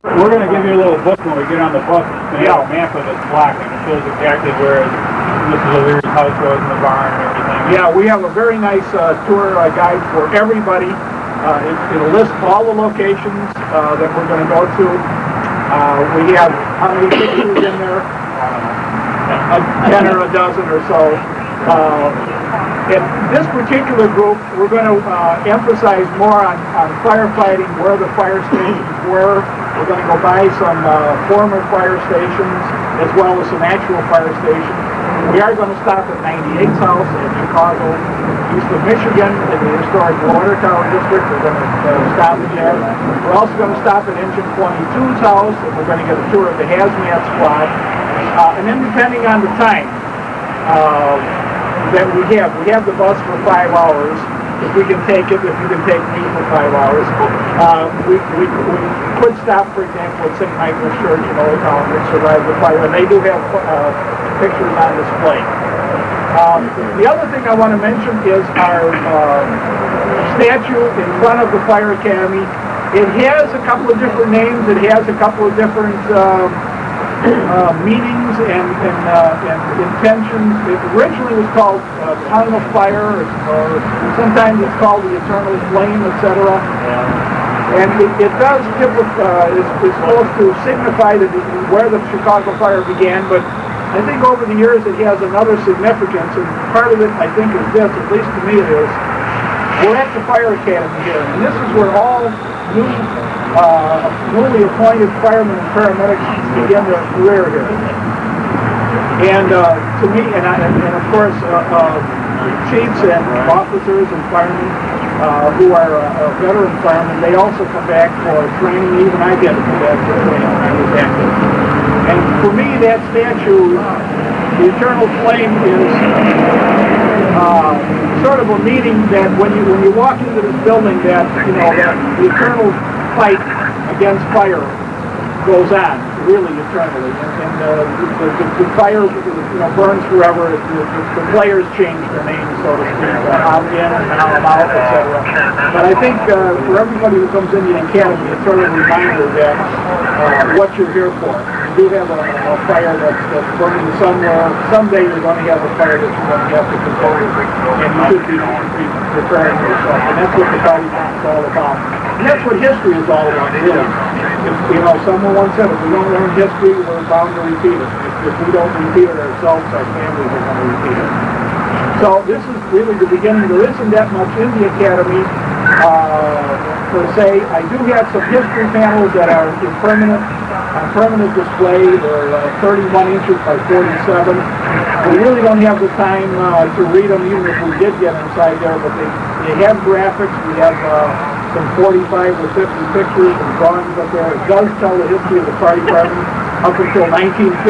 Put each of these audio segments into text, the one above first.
We're going to give you a little book when we get on the bus. It's a map of this block, and it shows exactly where Mrs. O'Leary's house was in the barn and everything. Yeah, we have a very nice tour guide for everybody. It'll list all the locations that we're going to go to. We have how many pictures in there? 10 or a dozen or so. In this particular group, we're going to emphasize more on firefighting, where the fire stations were. We're going to go by some former fire stations as well as some actual fire stations. We are going to stop at 98's house in Chicago, east of Michigan, in the historic Water Tower District. We're going to stop there. We're also going to stop at Engine 22's house, and we're going to get a tour of the hazmat squad. And then depending on the time that we have the bus for 5 hours. If we can take it, if you can take me for 5 hours. We could stop, for example, at St. Michael's Church in Old Town, which survived the fire, and they do have pictures on display. The other thing I want to mention is our statue in front of the Fire Academy. It has a couple of different names. It has a couple of different meanings and intentions. It originally was called Tongue of Fire, or sometimes it's called the Eternal Flame, etc. And it does is supposed to signify that where the Chicago fire began, but I think over the years it has another significance, and part of it I think is this, at least to me it is. We're at the Fire Academy here, and this is where all newly appointed firemen and paramedics begin their career here. And to me, and of course, chiefs and officers and firemen who are veteran firemen, they also come back for training. Even I get to come back for training when I was active. And for me, that statue, the Eternal Flame, is sort of a meaning that when you walk into this building, that that the eternal fight against fire goes on, really eternally, and the fire burns forever. The players change their names, so to speak. I'm in and now I'm out, etc. But I think for everybody who comes into the academy, it's sort of a reminder that what you're here for. You do have a fire that's burning somewhere. Someday you're going to have a fire that you're going to have to control, and you should be preparing yourself. And that's what the fighting is all about. And that's what history is all about, really. Someone once said, if we don't learn history, we're bound to repeat it. If we don't repeat it ourselves, our families are going to repeat it. So this is really the beginning. There isn't that much in the academy per se. I do have some history panels that are in permanent display. They're 31 inches by 47. We really don't have the time to read them, even if we did get inside there, but they have graphics. We have some 45 or 50 pictures and drawings up there. It does tell the history of the fire department up until 1957.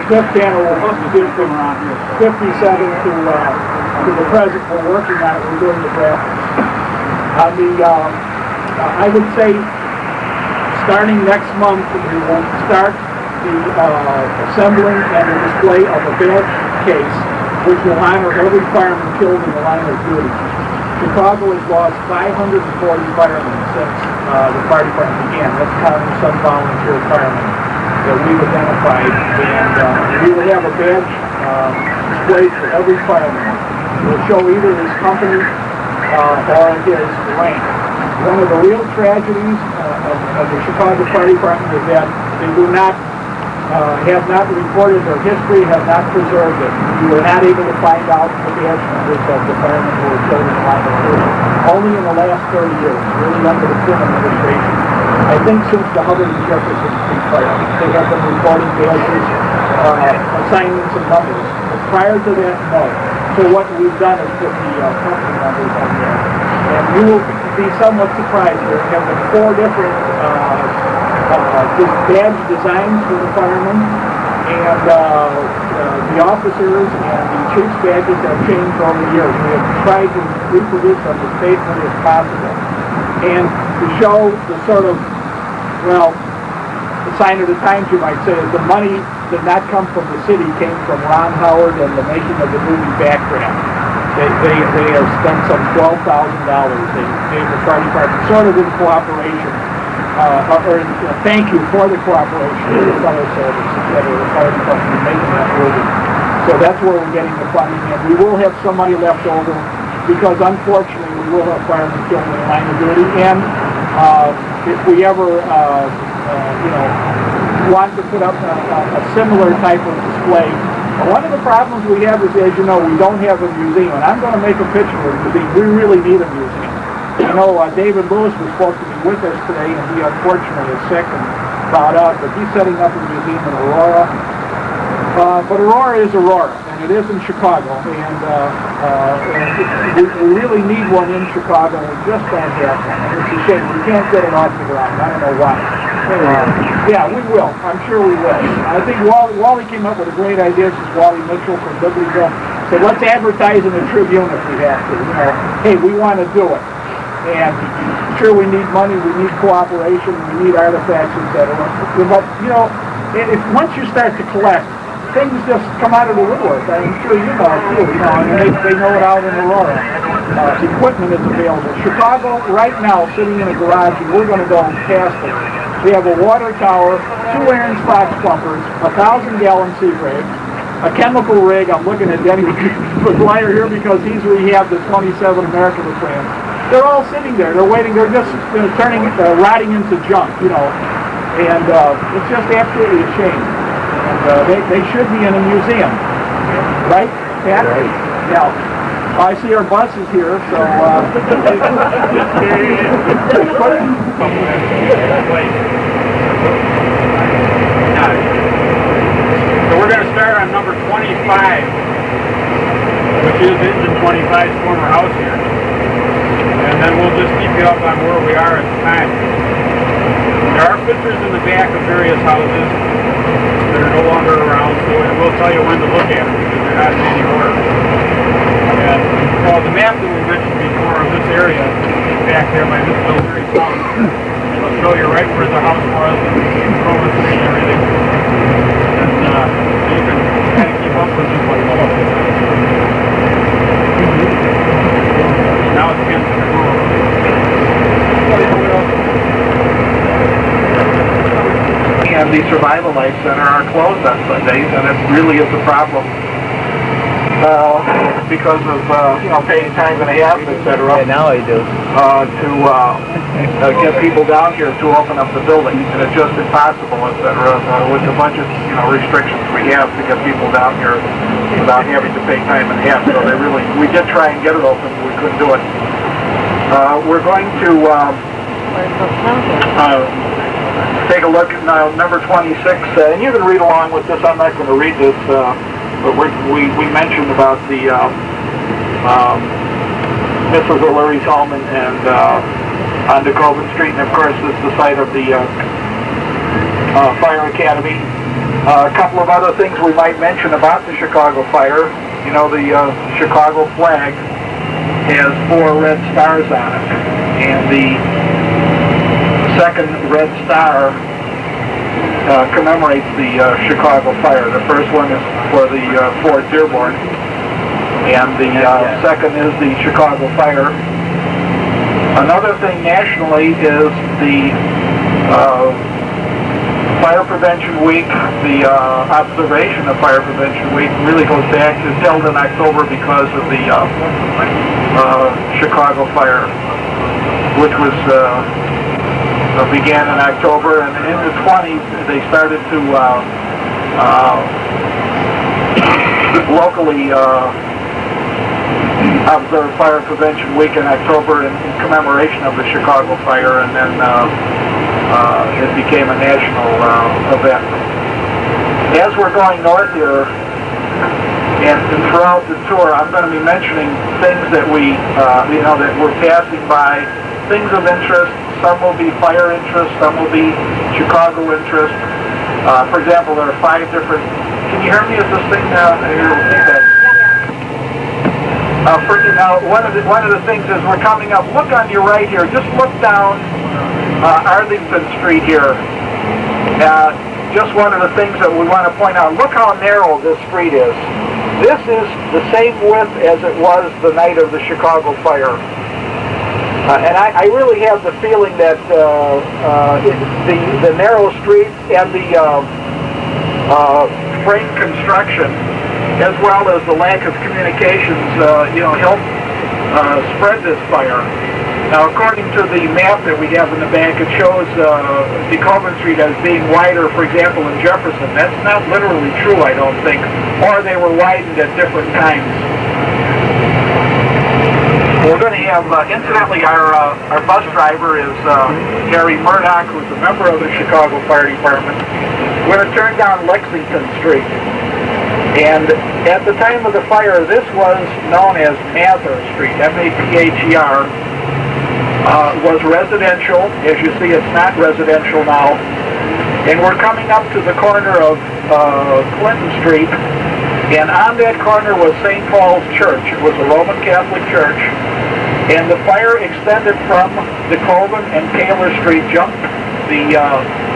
The fifth panel will be from 57 to the present. We're working on it. We're doing the graphics. I would say starting next month, we will start the assembling and the display of a badge case, which will honor every fireman killed in the line of duty. Chicago has lost 540 firemen since the fire department began. That's counting some volunteer firemen that we've identified. And we will have a badge displayed for every fireman. It will show either his company or his rank. One of the real tragedies of the Chicago Fire Department is that they have not recorded their history, have not preserved it. We were not able to find out the badge numbers of the firemen who were killed in the line of duty. Only in the last 30 years, really under the Clinton administration. I think since the Hubbard and Jefferson Street fire, they have been recording badges, assignments, and numbers. But prior to that, no. So what we've done is put the company numbers on there. And you will be somewhat surprised. There have been 4 different badge designs for the firemen, and the officers and the chief's badges have changed over the years. We have tried to reproduce them as faithfully as possible, and to show the sort of, the sign of the times, you might say, is the money did not come from the city, came from Ron Howard and the making of the movie Backdraft. They have spent some $12,000. They gave the fire department sort of in cooperation thank you for the cooperation of the fire service, etc., the fire department in making that movie. So that's where we're getting the funding, and we will have some money left over because unfortunately we will have firemen killed in the line of duty, and if we ever, want to put up a similar type of display. One of the problems we have is, as you know, we don't have a museum, and I'm going to make a pitch for the museum. We really need a museum. You know, David Lewis was supposed to be with us today, and he unfortunately is sick and bowed out, but he's setting up a museum in Aurora. But Aurora is Aurora, and it is in Chicago, and we really need one in Chicago, and we just don't have one. And it's a shame. We can't get it off the ground. I don't know why. Yeah, we will. I'm sure we will. I think Wally came up with a great idea. This is Wally Mitchell from Bibleyville. Said, let's advertise in the Tribune if we have to. You know, hey, we want to do it. And sure, we need money, we need cooperation, we need artifacts, etc. But, you know, once you start to collect, things just come out of the woodwork. I'm sure you know it too, you know, and they know it out in Aurora. Equipment is available. Chicago, right now, sitting in a garage, and we're going to go past it. We have a water tower, 2 Aaron's Fox pumpers, 1,000-gallon sea rig, a chemical rig. I'm looking at Denny McGuire here because he's rehabbed the 27 American plants. They're all sitting there. They're waiting. They're just rotting into junk, you know. And it's just absolutely a shame. And they should be in a museum, right? Pat? Right. Now, I see our bus is here, so So we're going to start on number 25, which is Engine 25's former house here. And then we'll just keep you up on where we are at the time. There are pictures in the back of various houses that are no longer around, so we'll tell you when to look at them because they're not in any order. And, well, the map that we mentioned before of this area is back there by this military town. It'll show you right where the house was and Chroma 3 and everything. And you can kind of keep up with this one. Now it's against the rule. And the Survival Life Center are closed on Sundays, and it really is a problem because of paying time and a half, etc. Yeah, now I do. To get people down here to open up the building, and it's just impossible, etc. With the budget restrictions we have to get people down here without having to pay time and a half. So we did try and get it open, but we couldn't do it. We're going to take a look at now number 26, and you can read along with this. I'm not going to read this, but we mentioned about the Mrs. O'Leary's home and on DeKalb Street, and of course this is the site of the Fire Academy. A couple of other things we might mention about the Chicago fire. You know, the Chicago flag has 4 red stars on it, and the second red star commemorates the Chicago fire. The first one is for the 4th Dearborn, and the second is the Chicago fire. Another thing nationally is the Fire Prevention Week. The observation of Fire Prevention Week really goes back to, it's held in October because of the Chicago fire, which was began in October, and in the 20s they started to locally observe Fire Prevention Week in October in commemoration of the Chicago fire, and then it became a national event. As we're going north here, and throughout the tour, I'm going to be mentioning things that we, that we're passing by, things of interest. Some will be fire interest, some will be Chicago interest. For example, there are 5 different. Can you hear me? Is this thing now? Now, one of the things is we're coming up. Look on your right here. Just look down Arlington Street here. Just one of the things that we want to point out. Look how narrow this street is. This is the same width as it was the night of the Chicago fire. And I really have the feeling that the narrow streets and the frame construction, as well as the lack of communications, helped spread this fire. Now, according to the map that we have in the back, it shows DeKalb Street as being wider, for example, in Jefferson. That's not literally true, I don't think, or they were widened at different times. We're going to have, incidentally, our bus driver is Harry Murdoch, who's a member of the Chicago Fire Department. We're going to turn down Lexington Street. And at the time of the fire, this was known as Mather Street, M-A-T-H-E-R. Was residential. As you see, it's not residential now. And we're coming up to the corner of Clinton Street. And on that corner was St. Paul's Church. It was a Roman Catholic church. And the fire extended from the Colvin and Taylor Street, jumped the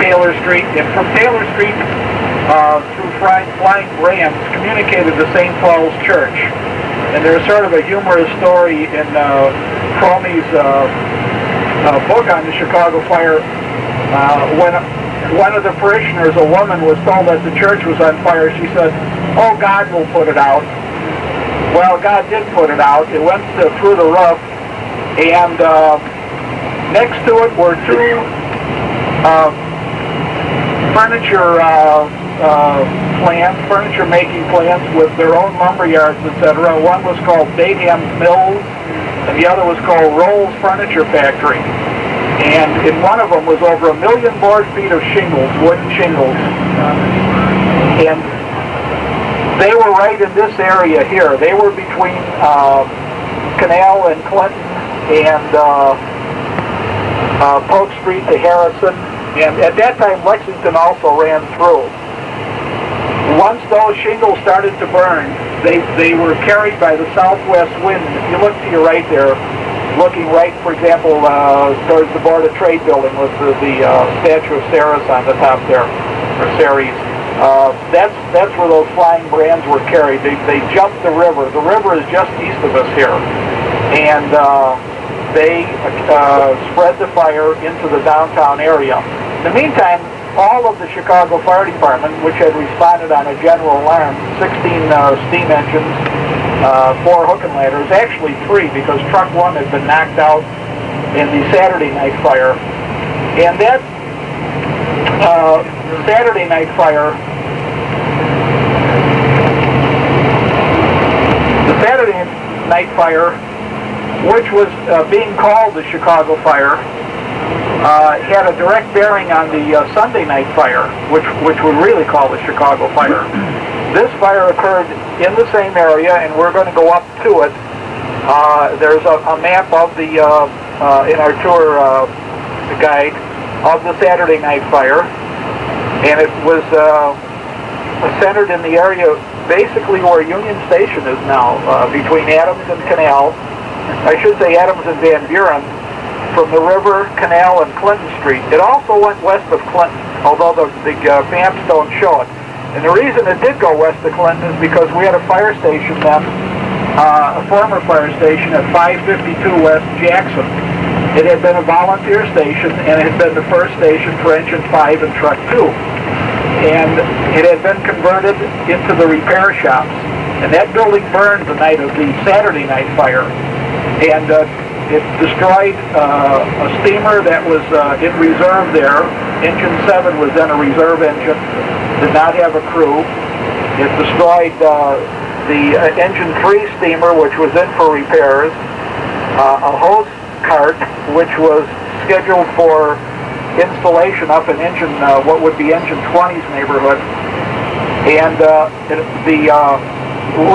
Taylor Street, and from Taylor Street through flying brands communicated to St. Paul's Church. And there's sort of a humorous story in Cromie's book on the Chicago fire. When one of the parishioners, a woman, was told that the church was on fire, she said, "Oh, God will put it out." Well, God did put it out. It went through the roof, and next to it were two furniture making plants with their own lumber yards, etc. One was called Daham's Mills, and the other was called Rolls Furniture Factory. And in one of them was over 1 million board feet of shingles, wooden shingles. And they were right in this area here. They were between Canal and Clinton and Polk Street to Harrison. And at that time, Lexington also ran through. Once those shingles started to burn, they were carried by the southwest wind. If you look to your right there, looking right, for example, towards the Board of Trade building with the statue of Ceres on the top there, or Ceres. That's where those flying brands were carried. They jumped the river. The river is just east of us here. And they spread the fire into the downtown area. In the meantime, all of the Chicago Fire Department, which had responded on a general alarm, 16 steam engines, 4 hook and ladders, actually 3 because truck 1 had been knocked out in the Saturday night fire. And that Saturday night fire, which was being called the Chicago Fire, had a direct bearing on the Sunday night fire, which we really call the Chicago Fire. This fire occurred in the same area, and we're going to go up to it. There's a map of the in our tour guide of the Saturday night fire, and it was centered in the area basically where Union Station is now, between Adams and Canal. I should say Adams and Van Buren, from the river, Canal, and Clinton Street. It also went west of Clinton, although the maps don't show it. And the reason it did go west of Clinton is because we had a fire station then, a former fire station at 552 West Jackson. It had been a volunteer station, and it had been the first station for Engine 5 and Truck 2. And it had been converted into the repair shops. And that building burned the night of the Saturday night fire. And it destroyed a steamer that was in reserve there. Engine 7 was then a reserve engine, did not have a crew. It destroyed the Engine 3 steamer, which was in for repairs, a hose cart, which was scheduled for installation up in engine, what would be Engine 20's neighborhood. And the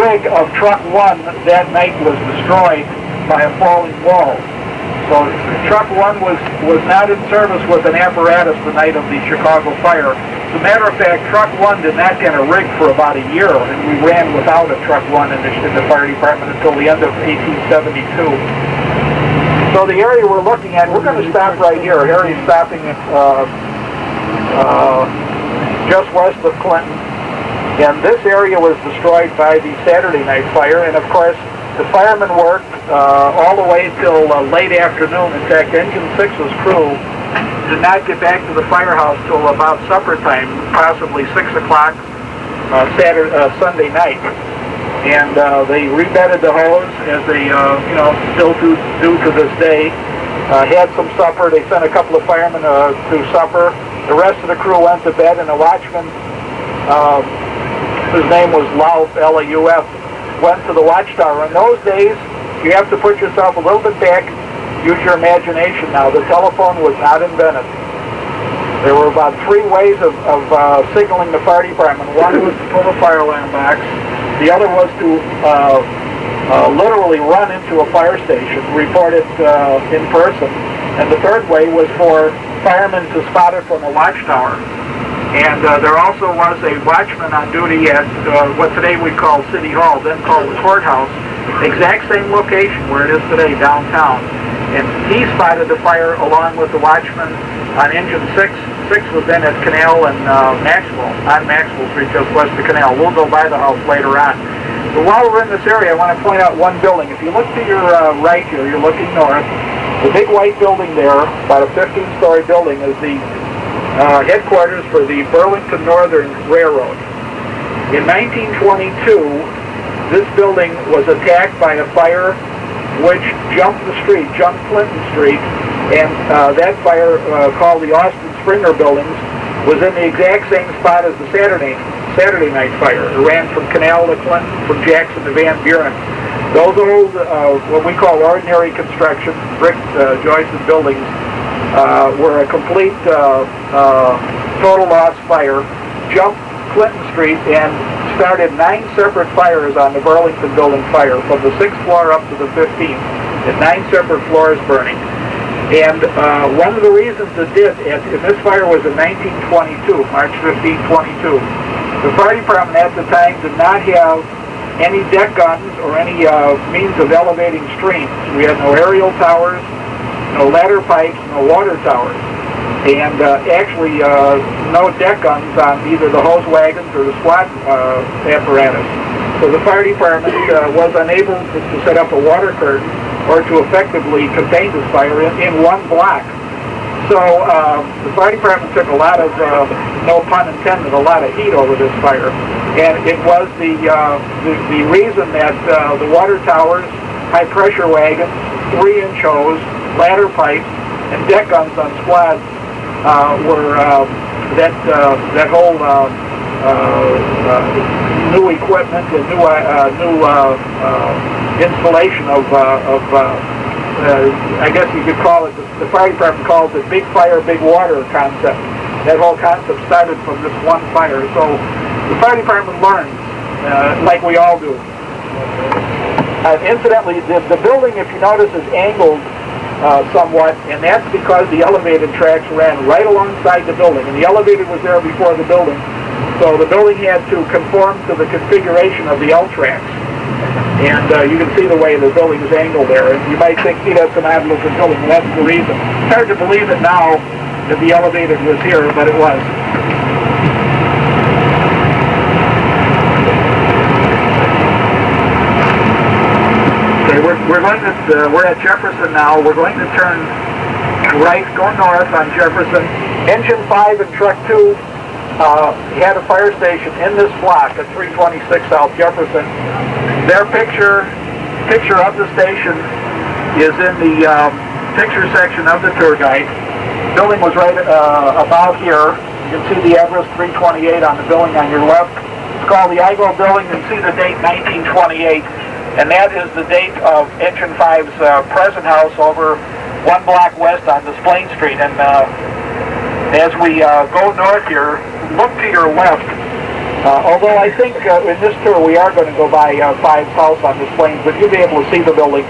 rig of Truck 1 that night was destroyed by a falling wall. So Truck 1 was not in service with an apparatus the night of the Chicago fire. As a matter of fact, Truck 1 did not get a rig for about a year, and we ran without a Truck 1 in the fire department until the end of 1872. So the area we're looking at, we're going to stop right here. Harry's stopping just west of Clinton. And this area was destroyed by the Saturday night fire, and of course, The firemen worked all the way till late afternoon. In fact, Engine 6's crew did not get back to the firehouse till about supper time, possibly 6 o'clock Sunday night. And they rebedded the hose, as they still do to this day. Had some supper. They sent a couple of firemen to supper. The rest of the crew went to bed, and a watchman, his name was Lauf, L-A-U-F, went to the watchtower. In those days, you have to put yourself a little bit back, use your imagination now. The telephone was not invented. There were about 3 ways of signaling the fire department. One was to pull a fire alarm box. The other was to literally run into a fire station, report it in person. And the third way was for firemen to spot it from a watchtower. And there also was a watchman on duty at what today we call City Hall, then called the courthouse, exact same location where it is today, downtown. And he spotted the fire along with the watchman on Engine 6. 6 was then at Canal and Maxwell, on Maxwell Street, just west of Canal. We'll go by the house later on. But while we're in this area, I want to point out one building. If you look to your right here, you're looking north, the big white building there, about a 15-story building, is the headquarters for the Burlington Northern Railroad. In 1922, this building was attacked by a fire which jumped Clinton Street, and that fire, called the Austin Springer Buildings, was in the exact same spot as the Saturday night fire. It ran from Canal to Clinton, from Jackson to Van Buren. Those old, what we call ordinary construction, brick joisted buildings, were a complete total loss fire, jumped Clinton Street and started 9 separate fires on the Burlington Building fire, from the 6th floor up to the 15th, and 9 separate floors burning. And one of the reasons it did, and this fire was in 1922, March 15, 22, the fire department at the time did not have any deck guns or any means of elevating streams. We had no aerial towers, no ladder pipes, no water towers, and actually no deck guns on either the hose wagons or the SWAT apparatus. So the fire department was unable to set up a water curtain or to effectively contain this fire in one block. So the fire department took a lot of, no pun intended, a lot of heat over this fire. And it was the reason that the water towers, high pressure wagons, 3-inch hose, ladder pipes, and deck guns on squads were that whole new equipment and new installation of I guess you could call it, the fire department calls it big fire, big water concept. That whole concept started from this one fire. So the fire department learns, like we all do. Incidentally, the building, if you notice, is angled somewhat, and that's because the elevated tracks ran right alongside the building, and the elevator was there before the building. So the building had to conform to the configuration of the L-tracks. And you can see the way the building is angled there. And you might think, gee, that's an odd-looking building, and that's the reason. It's hard to believe it now that the elevator was here, but it was. Okay, we're at Jefferson now. We're going to turn right, go north on Jefferson. Engine 5 and Truck 2 had a fire station in this block at 326 South Jefferson. Their picture of the station is in the picture section of the tour guide. The building was right about here. You can see the address 328 on the building on your left. It's called the Igo Building. You can see the date 1928, and that is the date of Engine 5's present house over 1 block west on Desplain Street. And as we go north here, look to your left. Although I think in this tour we are going to go by 5's house on Desplain, but you'll be able to see the building.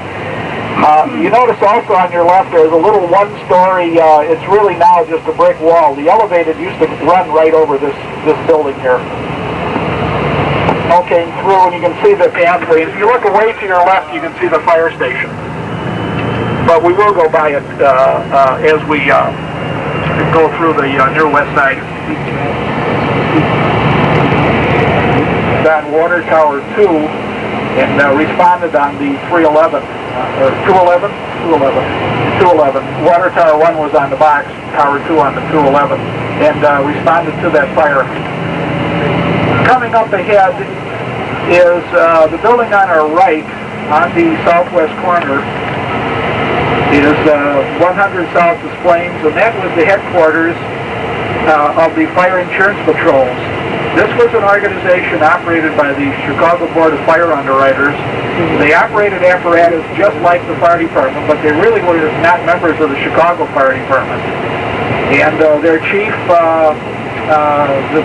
You notice also on your left there's a little 1-story, it's really now just a brick wall. The elevator used to run right over this building here. Okay, through, and you can see the pathway. If you look away to your left, you can see the fire station. But we will go by it as we go through the near west side. On Water Tower 2, and responded on the 311, or 211? 211. Water Tower 1 was on the box, Tower 2 on the 211, and responded to that fire. Coming up ahead is the building on our right, on the southwest corner, is 100 South Des Plaines, and that was the headquarters of the Fire Insurance Patrols. This was an organization operated by the Chicago Board of Fire Underwriters. They operated apparatus just like the fire department, but they really were not members of the Chicago Fire Department. And their chief,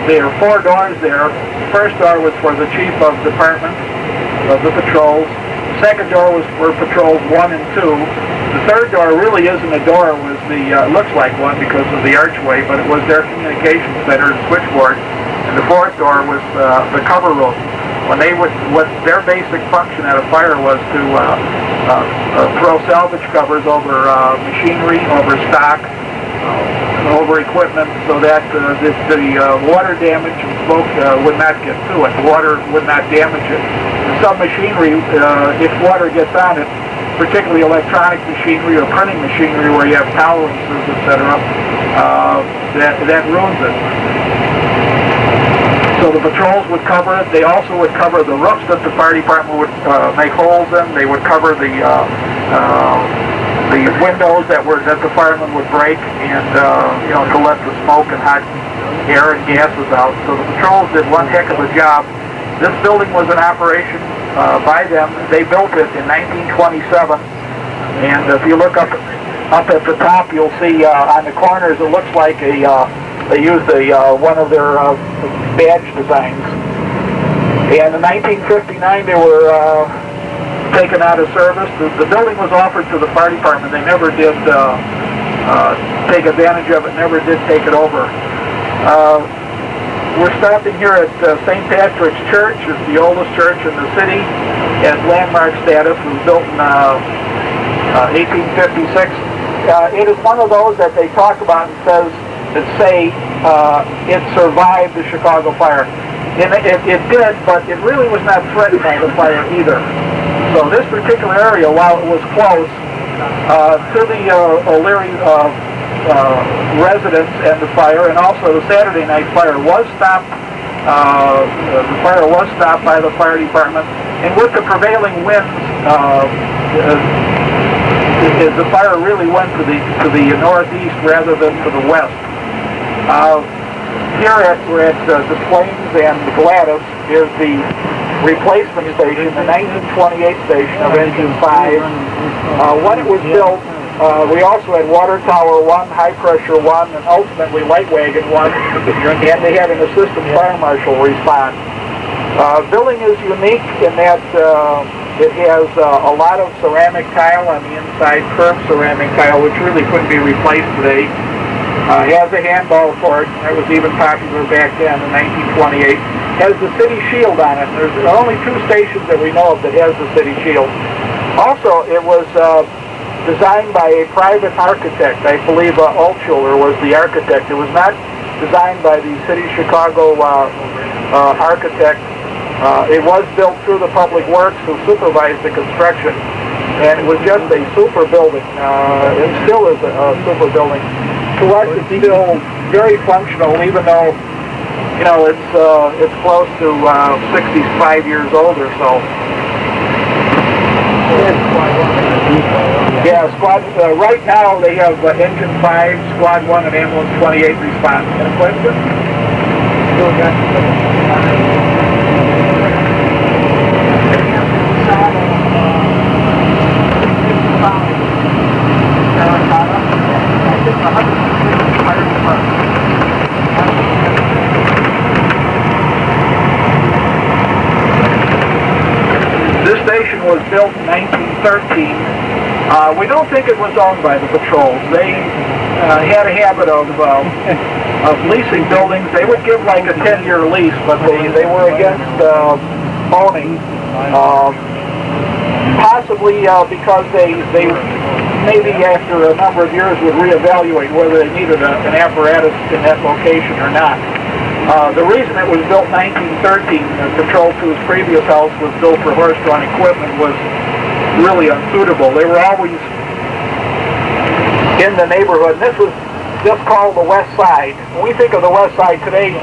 there are 4 doors there. The first door was for the chief of department of the patrols. The second door was for patrols 1 and 2. The third door really isn't a door. It was looks like one because of the archway, but it was their communications center and switchboard. And the fourth door was the cover room. What their basic function at a fire was to throw salvage covers over machinery, over stock, over equipment, so that the water damage and smoke would not get to it. The water would not damage it. Some machinery, if water gets on it, particularly electronic machinery or printing machinery where you have tolerances, etc., that ruins it. So the patrols would cover it. They also would cover the roofs that the fire department would make holes in. They would cover the windows that the firemen would break, and to let the smoke and hot air and gases out. So the patrols did one heck of a job. This building was in operation by them. They built it in 1927, and if you look up at the top, you'll see on the corners it looks like they used one of their badge designs. And in 1959 they were taken out of service. The building was offered to the fire department. They never did take advantage of it, never did take it over. We're stopping here at St. Patrick's Church. It's the oldest church in the city. It has landmark status. It was built in 1856. It is one of those that they talk about and say it survived the Chicago fire. And it did, but it really was not threatened by the fire either. So this particular area, while it was close to the O'Leary residence and the fire, and also the Saturday night fire was stopped. The fire was stopped by the fire department, and with the prevailing winds, the fire really went to the northeast rather than to the west. Here we're at Des Plaines and Gladys is the replacement station, the 1928 station of Engine 5. When it was built, we also had Water Tower 1, High Pressure 1, and ultimately Light Wagon 1, and they had an assistant fire marshal respond. Building is unique in that it has a lot of ceramic tile on the inside, curved ceramic tile, which really couldn't be replaced today. Has a handball court, that was even popular back then in 1928. Has the city shield on it. There's only 2 stations that we know of that has the city shield. Also, it was designed by a private architect. I believe Altschuler was the architect. It was not designed by the city of Chicago architect. It was built through the Public Works, who supervised the construction, and it was just a super building. It still is a super building. To us, it's still very functional, even though it's close to 65 years old or so. Yeah, squad. Right now they have Engine 5, Squad 1, and Ambulance 28 response. Any questions? This station was built in 1913. We don't think it was owned by the patrols. They had a habit of leasing buildings. They would give like a 10-year lease, but they were against owning. Possibly because they maybe after a number of years would reevaluate whether they needed an apparatus in that location or not. The reason it was built 1913, Patrol 2's previous house was built for horse-drawn equipment, was really unsuitable. They were always in the neighborhood. And this was just called the West Side. When we think of the West Side today,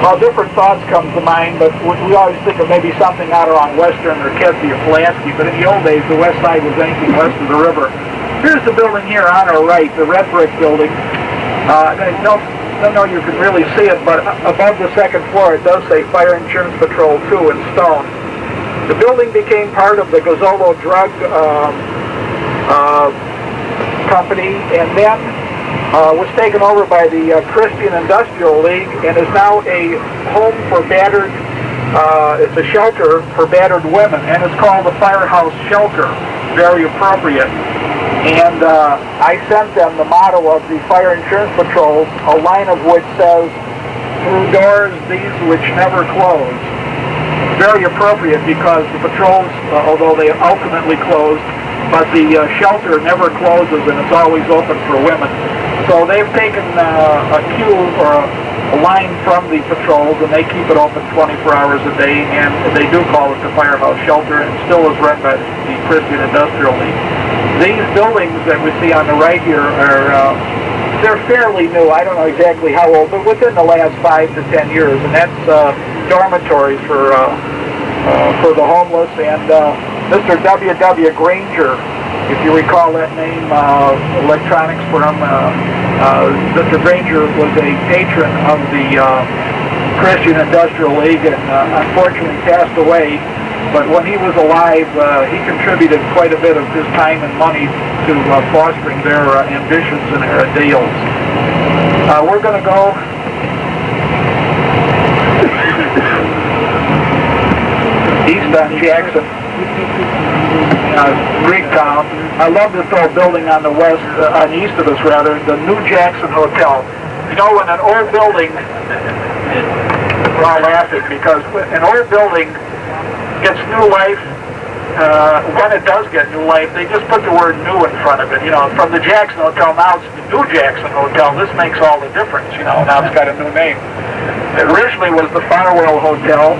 well, different thoughts come to mind, but we always think of maybe something out around Western or Kedzie or Pulaski, but in the old days, the West Side was anything west of the river. Here's the building here on our right, the red brick building. I don't know you can really see it, but above the second floor it does say Fire Insurance Patrol 2 in stone. The building became part of the Gozzolo Drug Company, and then was taken over by the Christian Industrial League, and is now a home for battered, it's a shelter for battered women, and it's called the Firehouse Shelter. Very appropriate. And I sent them the motto of the Fire Insurance Patrols, a line of which says, "Through doors these which never close." Very appropriate, because the patrols, although they ultimately closed, but the shelter never closes and it's always open for women. So they've taken a cue or a line from the patrols, and they keep it open 24 hours a day, and they do call it the Firehouse Shelter, and it still is run by the Christian Industrial League. These buildings that we see on the right here are, they're fairly new. I don't know exactly how old, but within the last 5 to 10 years, and that's dormitories for the homeless. And Mr. W.W. Granger, if you recall that name, electronics firm, Mr. Granger was a patron of the Christian Industrial League, and unfortunately passed away. But when he was alive, he contributed quite a bit of his time and money to fostering their ambitions and their ideals. We're going to go east on Jackson, Greektown. I love this old building on the west, on the east of us rather, the New Jackson Hotel. You know, when an old building, we're all laughing because an old building gets new life, when it does get new life, they just put the word new in front of it. You know, from the Jackson Hotel, now it's the New Jackson Hotel. This makes all the difference, you know, now it's got a new name. It originally was the Farwell Hotel,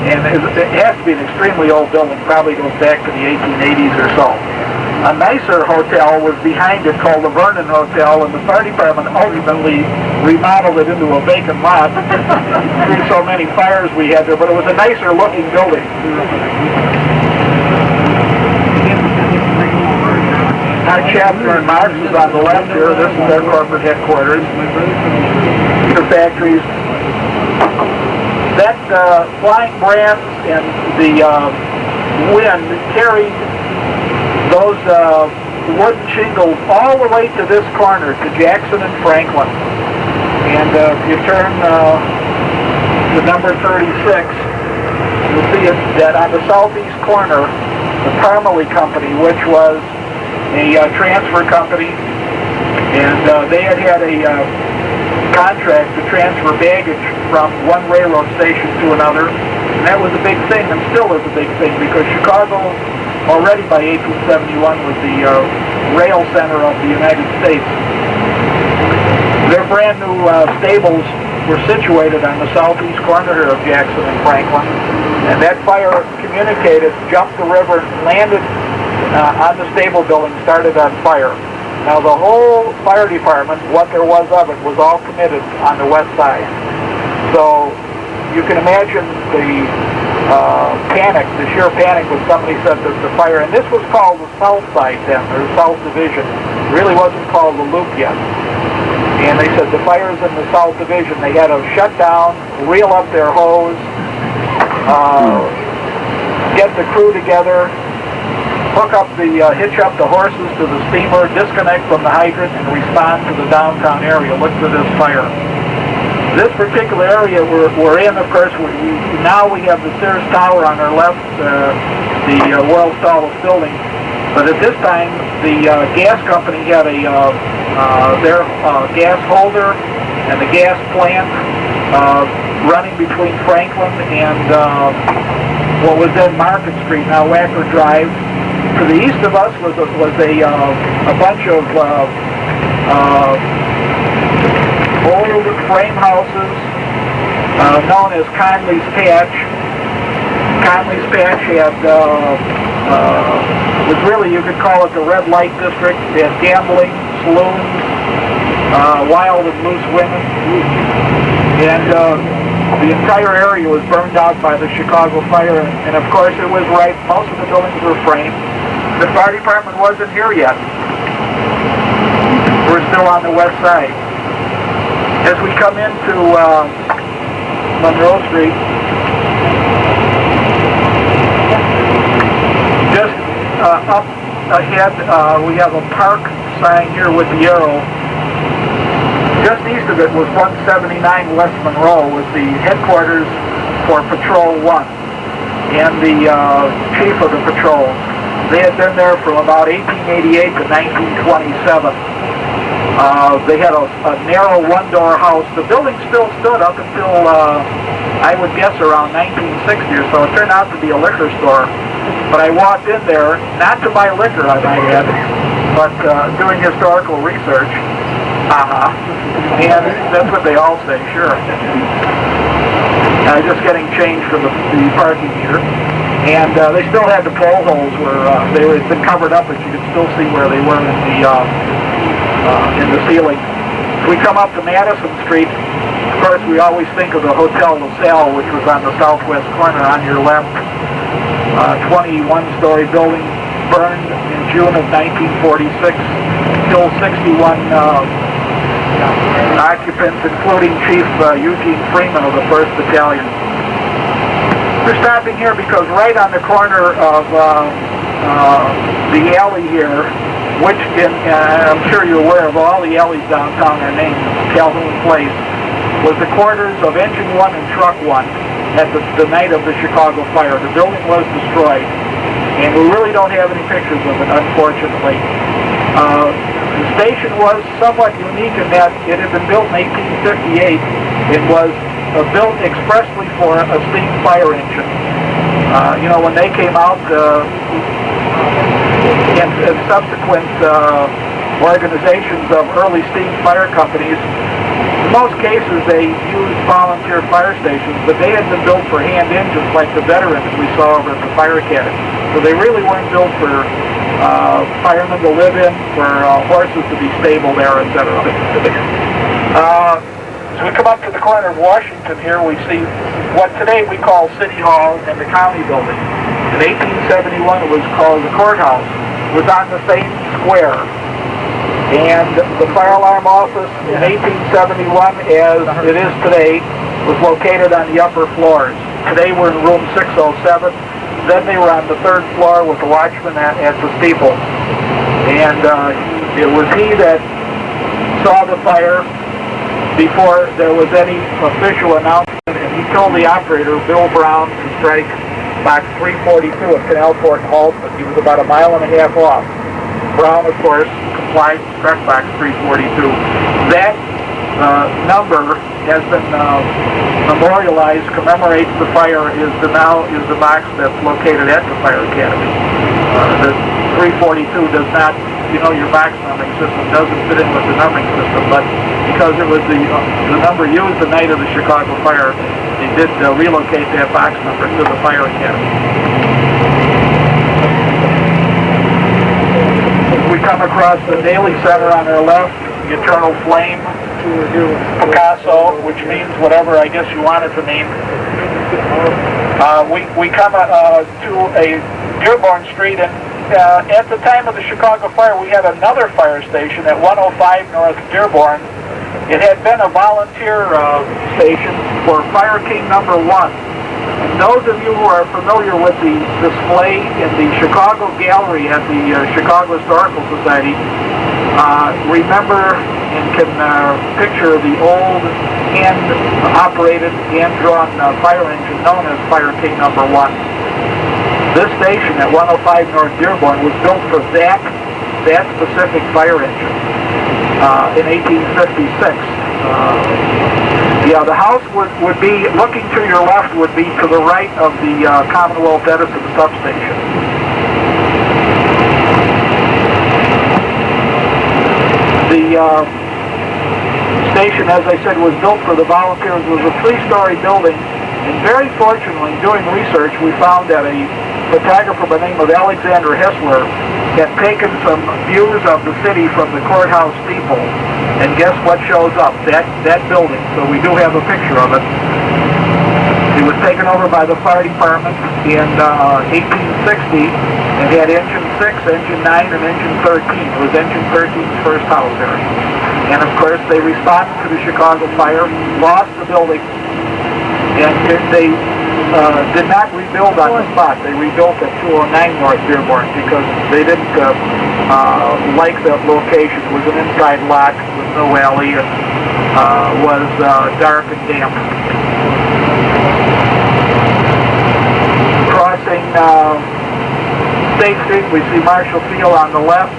and it has to be an extremely old building, probably goes back to the 1880s or so. A nicer hotel was behind it called the Vernon Hotel, and the fire department ultimately remodeled it into a vacant lot through so many fires we had there, but it was a nicer looking building. Our chapter in Marx is on the left here. This is their corporate headquarters. Their factories. That flying brands and the wind carried those wooden shingles all the way to this corner, to Jackson and Franklin. And if you turn to number 36, you'll see that on the southeast corner, the Parmalee Company, which was a transfer company, and they had a contract to transfer baggage from one railroad station to another, and that was a big thing, and still is a big thing, because Chicago already by 1871 was the rail center of the United States. Their brand new stables were situated on the southeast corner of Jackson and Franklin, and that fire communicated, jumped the river, landed on the stable building, started on fire. Now the whole fire department, what there was of it, was all committed on the west side. So you can imagine the panic, the sheer panic when somebody said that the fire, and this was called the South Side then, or the South Division. It really wasn't called the Loop yet. And they said the fire's in the South Division. They had to shut down, reel up their hose, get the crew together, hook up hitch up the horses to the steamer, disconnect from the hydrant, and respond to the downtown area. Look for this fire. This particular area we're in, of course, now we have the Sears Tower on our left, the world's tallest building. But at this time, the gas company had their gas holder and the gas plant running between Franklin and what was then Market Street, now Wacker Drive. To the east of us was a bunch of old frame houses, known as Conley's Patch. Conley's Patch had, was really, you could call it the red light district. They had gambling, saloons, wild and loose women. And the entire area was burned out by the Chicago fire. And of course it was right, most of the buildings were framed. The fire department wasn't here yet. We're still on the west side. As we come into Monroe Street, just up ahead, we have a park sign here with the arrow. Just east of it was 179 West Monroe, was the headquarters for Patrol 1 and the chief of the patrol. They had been there from about 1888 to 1927. They had a narrow one-door house. The building still stood up until, I would guess, around 1960 or so. It turned out to be a liquor store. But I walked in there, not to buy liquor, I might add, but doing historical research. And that's what they all say, sure. Just getting change from the parking meter. And they still had the pole holes where they had been covered up, but you could still see where they were in the ceiling. So we come up to Madison Street. Of course, we always think of the Hotel LaSalle, which was on the southwest corner on your left. 21-story building burned in June of 1946. Killed 61 occupants, including Chief Eugene Freeman of the 1st Battalion. We're stopping here because right on the corner of the alley here, which I'm sure you're aware of, all the alleys downtown are named Calhoun Place, was the quarters of Engine 1 and Truck 1 at the night of the Chicago fire. The building was destroyed, and we really don't have any pictures of it, unfortunately. The station was somewhat unique in that it had been built in 1858. It was built expressly for a steam fire engine. When they came out in subsequent organizations of early steam fire companies, in most cases they used volunteer fire stations, but they had been built for hand engines like the veterans we saw over at the Fire Academy. So they really weren't built for firemen to live in, for horses to be stable there, etc. As we come up to the corner of Washington here, we see what today we call City Hall and the County Building. In 1871 it was called the Courthouse. It was on the same square. And the fire alarm office in 1871, as it is today, was located on the upper floors. Today we're in room 607. Then they were on the 3rd floor with the watchman at the steeple. And it was he that saw the fire before there was any official announcement, and he told the operator, Bill Brown, to strike box 342 at Canalport and Halston. He was about a mile and a half off. Brown, of course, complied, struck box 342. That number has been memorialized, commemorates the fire, is the box that's located at the Fire Academy. The 342 does not, your box numbering system doesn't fit in with the numbering system, but because it was the number used the night of the Chicago fire, they did relocate that box number to the Fire Academy. We come across the Daily Center on our left, the Eternal Flame, Picasso, which means whatever I guess you want it to mean. We come to a Dearborn Street, and at the time of the Chicago fire, we had another fire station at 105 North Dearborn. It had been a volunteer station for Fire King number 1. And those of you who are familiar with the display in the Chicago Gallery at the Chicago Historical Society remember and can picture the old hand-operated, hand-drawn fire engine known as Fire King number 1. This station at 105 North Dearborn was built for that specific fire engine in 1856. The house would be, looking to your left, would be to the right of the Commonwealth Edison substation. The station, as I said, was built for the volunteers. It was a 3-story building, and very fortunately, doing research, we found that a photographer by the name of Alexander Hessler had taken some views of the city from the courthouse steeple, and guess what shows up? That building. So we do have a picture of it. It was taken over by the fire department in 1860 and had engine 6, engine 9, and engine 13. It was engine 13's first house there. And of course, they responded to the Chicago fire, lost the building, and they did not rebuild on the spot. They rebuilt at 209 North Dearborn because they didn't like that location. It was an inside lot with no alley and was dark and damp. Crossing State Street, we see Marshall Field on the left.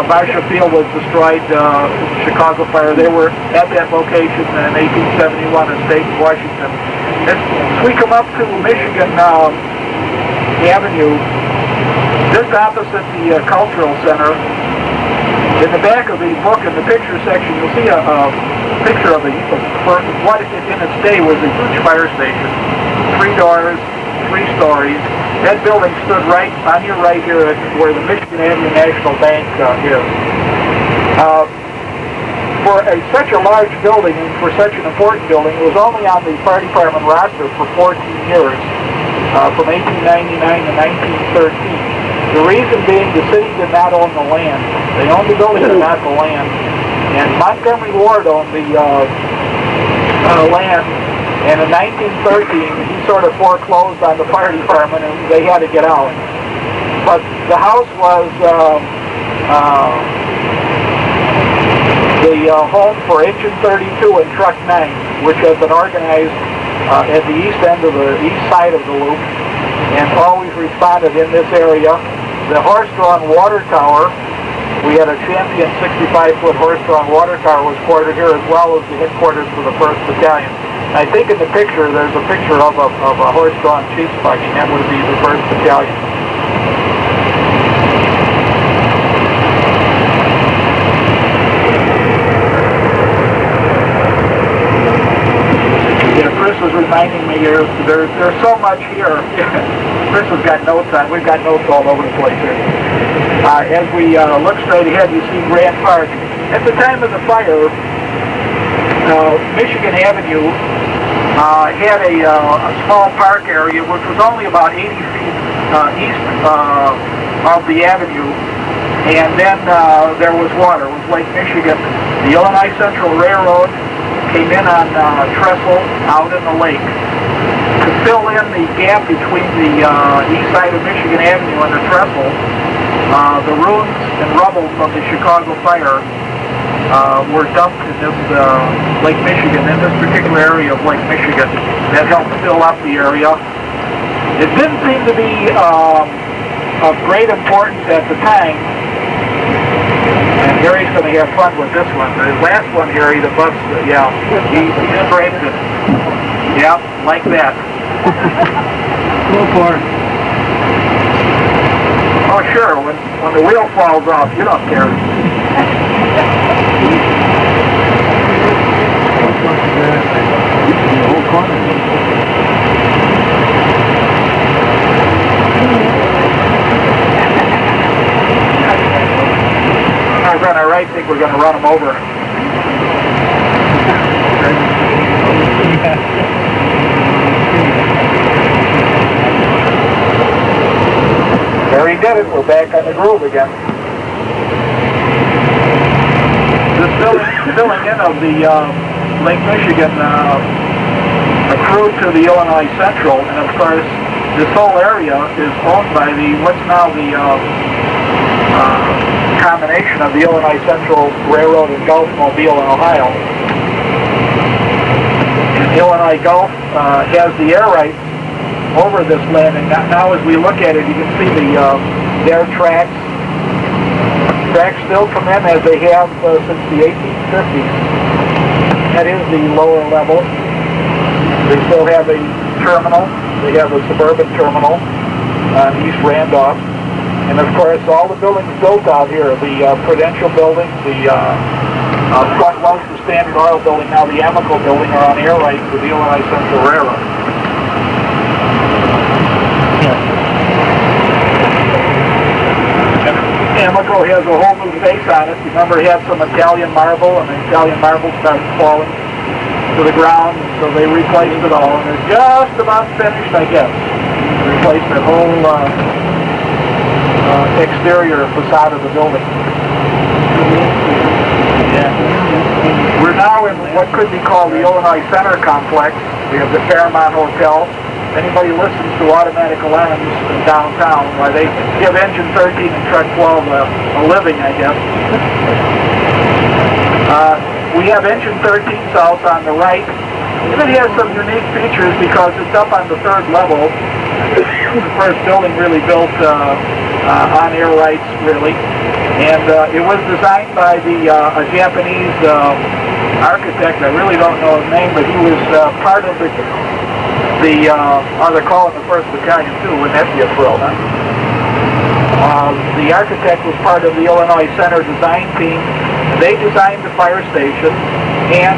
Marshall Field was destroyed in the Chicago fire. They were at that location in 1871 in State Washington. As we come up to Michigan Avenue, just opposite the Cultural Center, in the back of the book, in the picture section, you'll see a picture of what in its day was a huge fire station. 3 doors, 3 stories. That building stood right on your right here where the Michigan Avenue National Bank is. For such a large building and for such an important building, it was only on the fire department roster for 14 years, from 1899 to 1913. The reason being the city did not own the land. They owned the building but not the land. And Montgomery Ward owned the land. And in 1913, he sort of foreclosed on the fire department and they had to get out. But the house was the home for Engine 32 and Truck 9, which had been organized at the east end of the east side of the loop and always responded in this area. The horse-drawn water tower, we had a Champion 65-foot horse-drawn water tower was quartered here as well as the headquarters for the 1st Battalion. I think in the picture, there's a picture of a horse-drawn chief's buggy, and that would be the 1st Battalion. Yeah, Chris was reminding me here, there's so much here. Chris has got notes on, we've got notes all over the place here. As we look straight ahead, you see Grant Park. At the time of the fire, Michigan Avenue had a small park area which was only about 80 feet east of the avenue, and then there was water. It was Lake Michigan. The Illinois Central Railroad came in on trestle out in the lake. To fill in the gap between the east side of Michigan Avenue and the trestle, the ruins and rubble from the Chicago fire were dumped in this Lake Michigan, in this particular area of Lake Michigan. That helped fill up the area. It didn't seem to be of great importance at the time. And Harry's going to have fun with this one. The last one, Harry, the bus, yeah, he scraped it. Yeah, like that. Go for it. Oh, sure. When the wheel falls off, you don't care. The whole corner. I think we're going to run them over. There he did it. We're back on the groove again. This filling in of the Lake Michigan accrued to the Illinois Central, and of course this whole area is owned by what's now the combination of the Illinois Central Railroad and Gulf, Mobile, and Ohio. And Illinois Gulf has the air rights over this land, and now as we look at it, you can see their tracks. Tracks still come in as they have since the 1850s. That is the lower level. They still have a terminal. They have a suburban terminal on East Randolph. And of course, all the buildings built out here, the Prudential building, the what was the Standard Oil building, now the Amical building, are on air rights with the Illinois Central Railroad. Amical has a whole new face on it. Remember, it had some Italian marble, and the Italian marble started falling to the ground, so they replaced it all, and they're just about finished, I guess. Replaced the whole exterior facade of the building. Yeah. We're now in what could be called the Illinois Center Complex. We have the Fairmont Hotel. If anybody listens to automatic alarms in downtown, why they give engine 13 and truck 12 a living, I guess. We have engine 13 south on the right. And it has some unique features because it's up on the third level. The first building really built on air rights, really. And it was designed by a Japanese architect. I really don't know his name, but he was part of they're calling the 1st Battalion too. Wouldn't that be a thrill, huh? The architect was part of the Illinois Center design team. They designed the fire station, and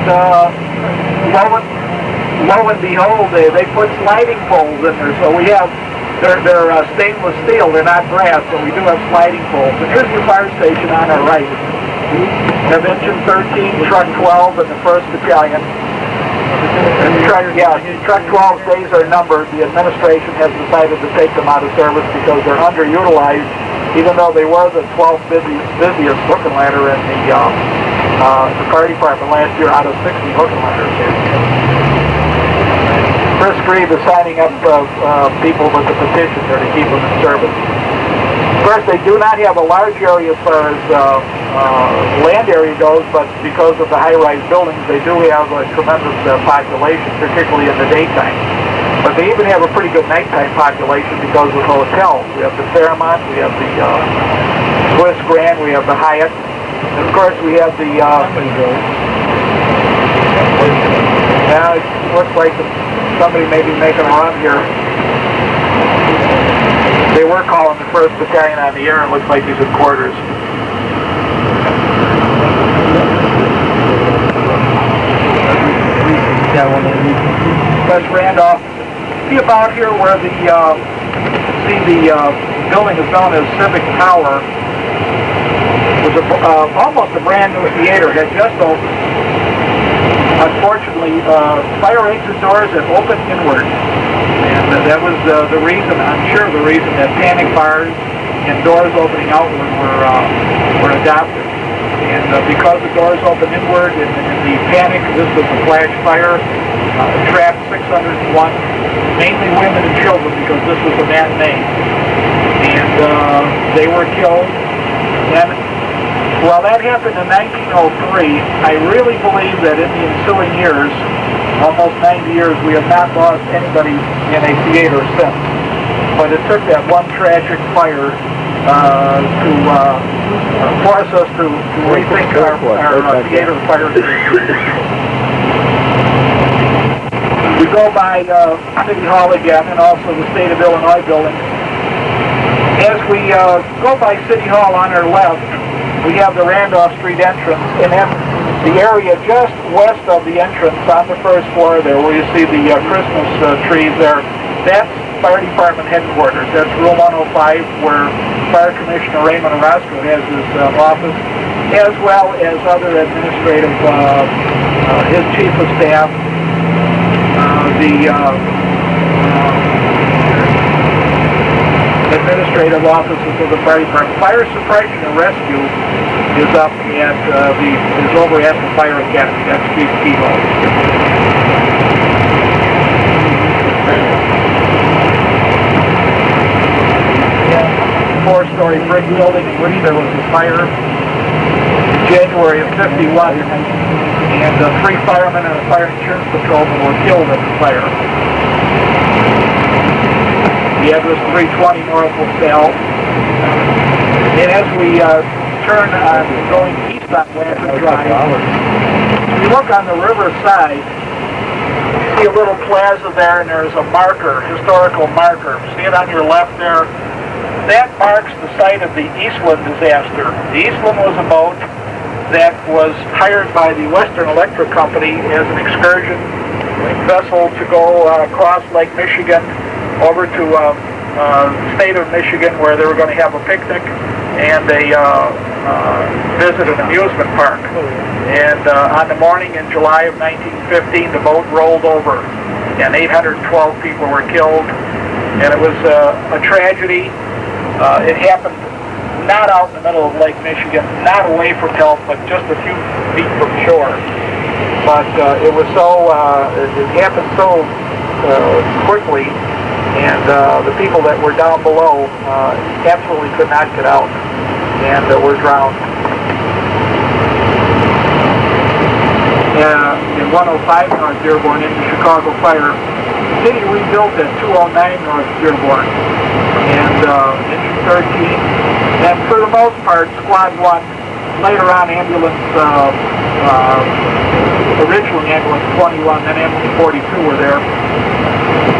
lo and behold, they put sliding poles in there. So we have, they're stainless steel, they're not brass, but we do have sliding poles. And here's the fire station on our right. We have engine 13, truck 12, and the 1st Battalion. And truck 12's days are numbered. The administration has decided to take them out of service because they're underutilized, even though they were the 12th busiest hook and ladder in the fire department last year out of 60 hook and ladders. Chris Grieve is signing up people with the petition there to keep them in service. Of course, they do not have a large area as far as land area goes, but because of the high-rise buildings, they do have a tremendous population, particularly in the daytime. But they even have a pretty good nighttime population because of hotels. We have the Fairmont, we have the Swiss Grand, we have the Hyatt, and of course we have the... Now it looks like somebody may be making a run here. They were calling the 1st Battalion on the air. It looks like he's in quarters. West Randolph. Be about here where the building is known as Civic Tower. It was almost a brand new theater. Had just opened. Unfortunately, fire exit doors had opened inward. And that was the reason, I'm sure the reason that panic bars and doors opening outward were adopted. And because the doors opened inward and the panic, this was a flash fire, trapped 601, mainly women and children because this was a matinee. And they were killed. And while that happened in 1903, I really believe that in the ensuing years, almost 90 years, we have not lost anybody in a theater since. But it took that one tragic fire to force us to rethink our theater fire station. We go by City Hall again, and also the State of Illinois building. As we go by City Hall on our left, we have the Randolph Street entrance, and then the area just west of the entrance on the first floor there, where you see the Christmas trees there, that's Fire Department headquarters. That's room 105, where Fire Commissioner Raymond Orozco has his office, as well as other administrative, his chief of staff, the administrative offices of the Fire Department. Fire Suppression and Rescue is up at is over at the Fire Academy. That's Chief Keyhole. Four-story brick building in which there was a fire in January of '51, and 3 firemen and a fire insurance patrolman were killed in the fire. The address 320 North LaSalle. And as we turn going east on Lantern Drive, if you look on the river side, you see a little plaza there, and there's a marker, historical marker. See it on your left there? that marks the site of the Eastland disaster. The Eastland was a boat that was hired by the Western Electric Company as an excursion vessel to go across Lake Michigan over to the state of Michigan, where they were going to have a picnic and visit an amusement park. And on the morning in July of 1915, the boat rolled over and 812 people were killed. And it was a tragedy. It happened not out in the middle of Lake Michigan, not away from help, but just a few feet from shore. But it was so, it happened so quickly, and the people that were down below absolutely could not get out and were drowned. In 105 North Dearborn, in the Chicago fire, the city rebuilt at 209 North Dearborn, and Engine 13, and for the most part, Squad 1, later on ambulance, originally ambulance 21, then ambulance 42 were there.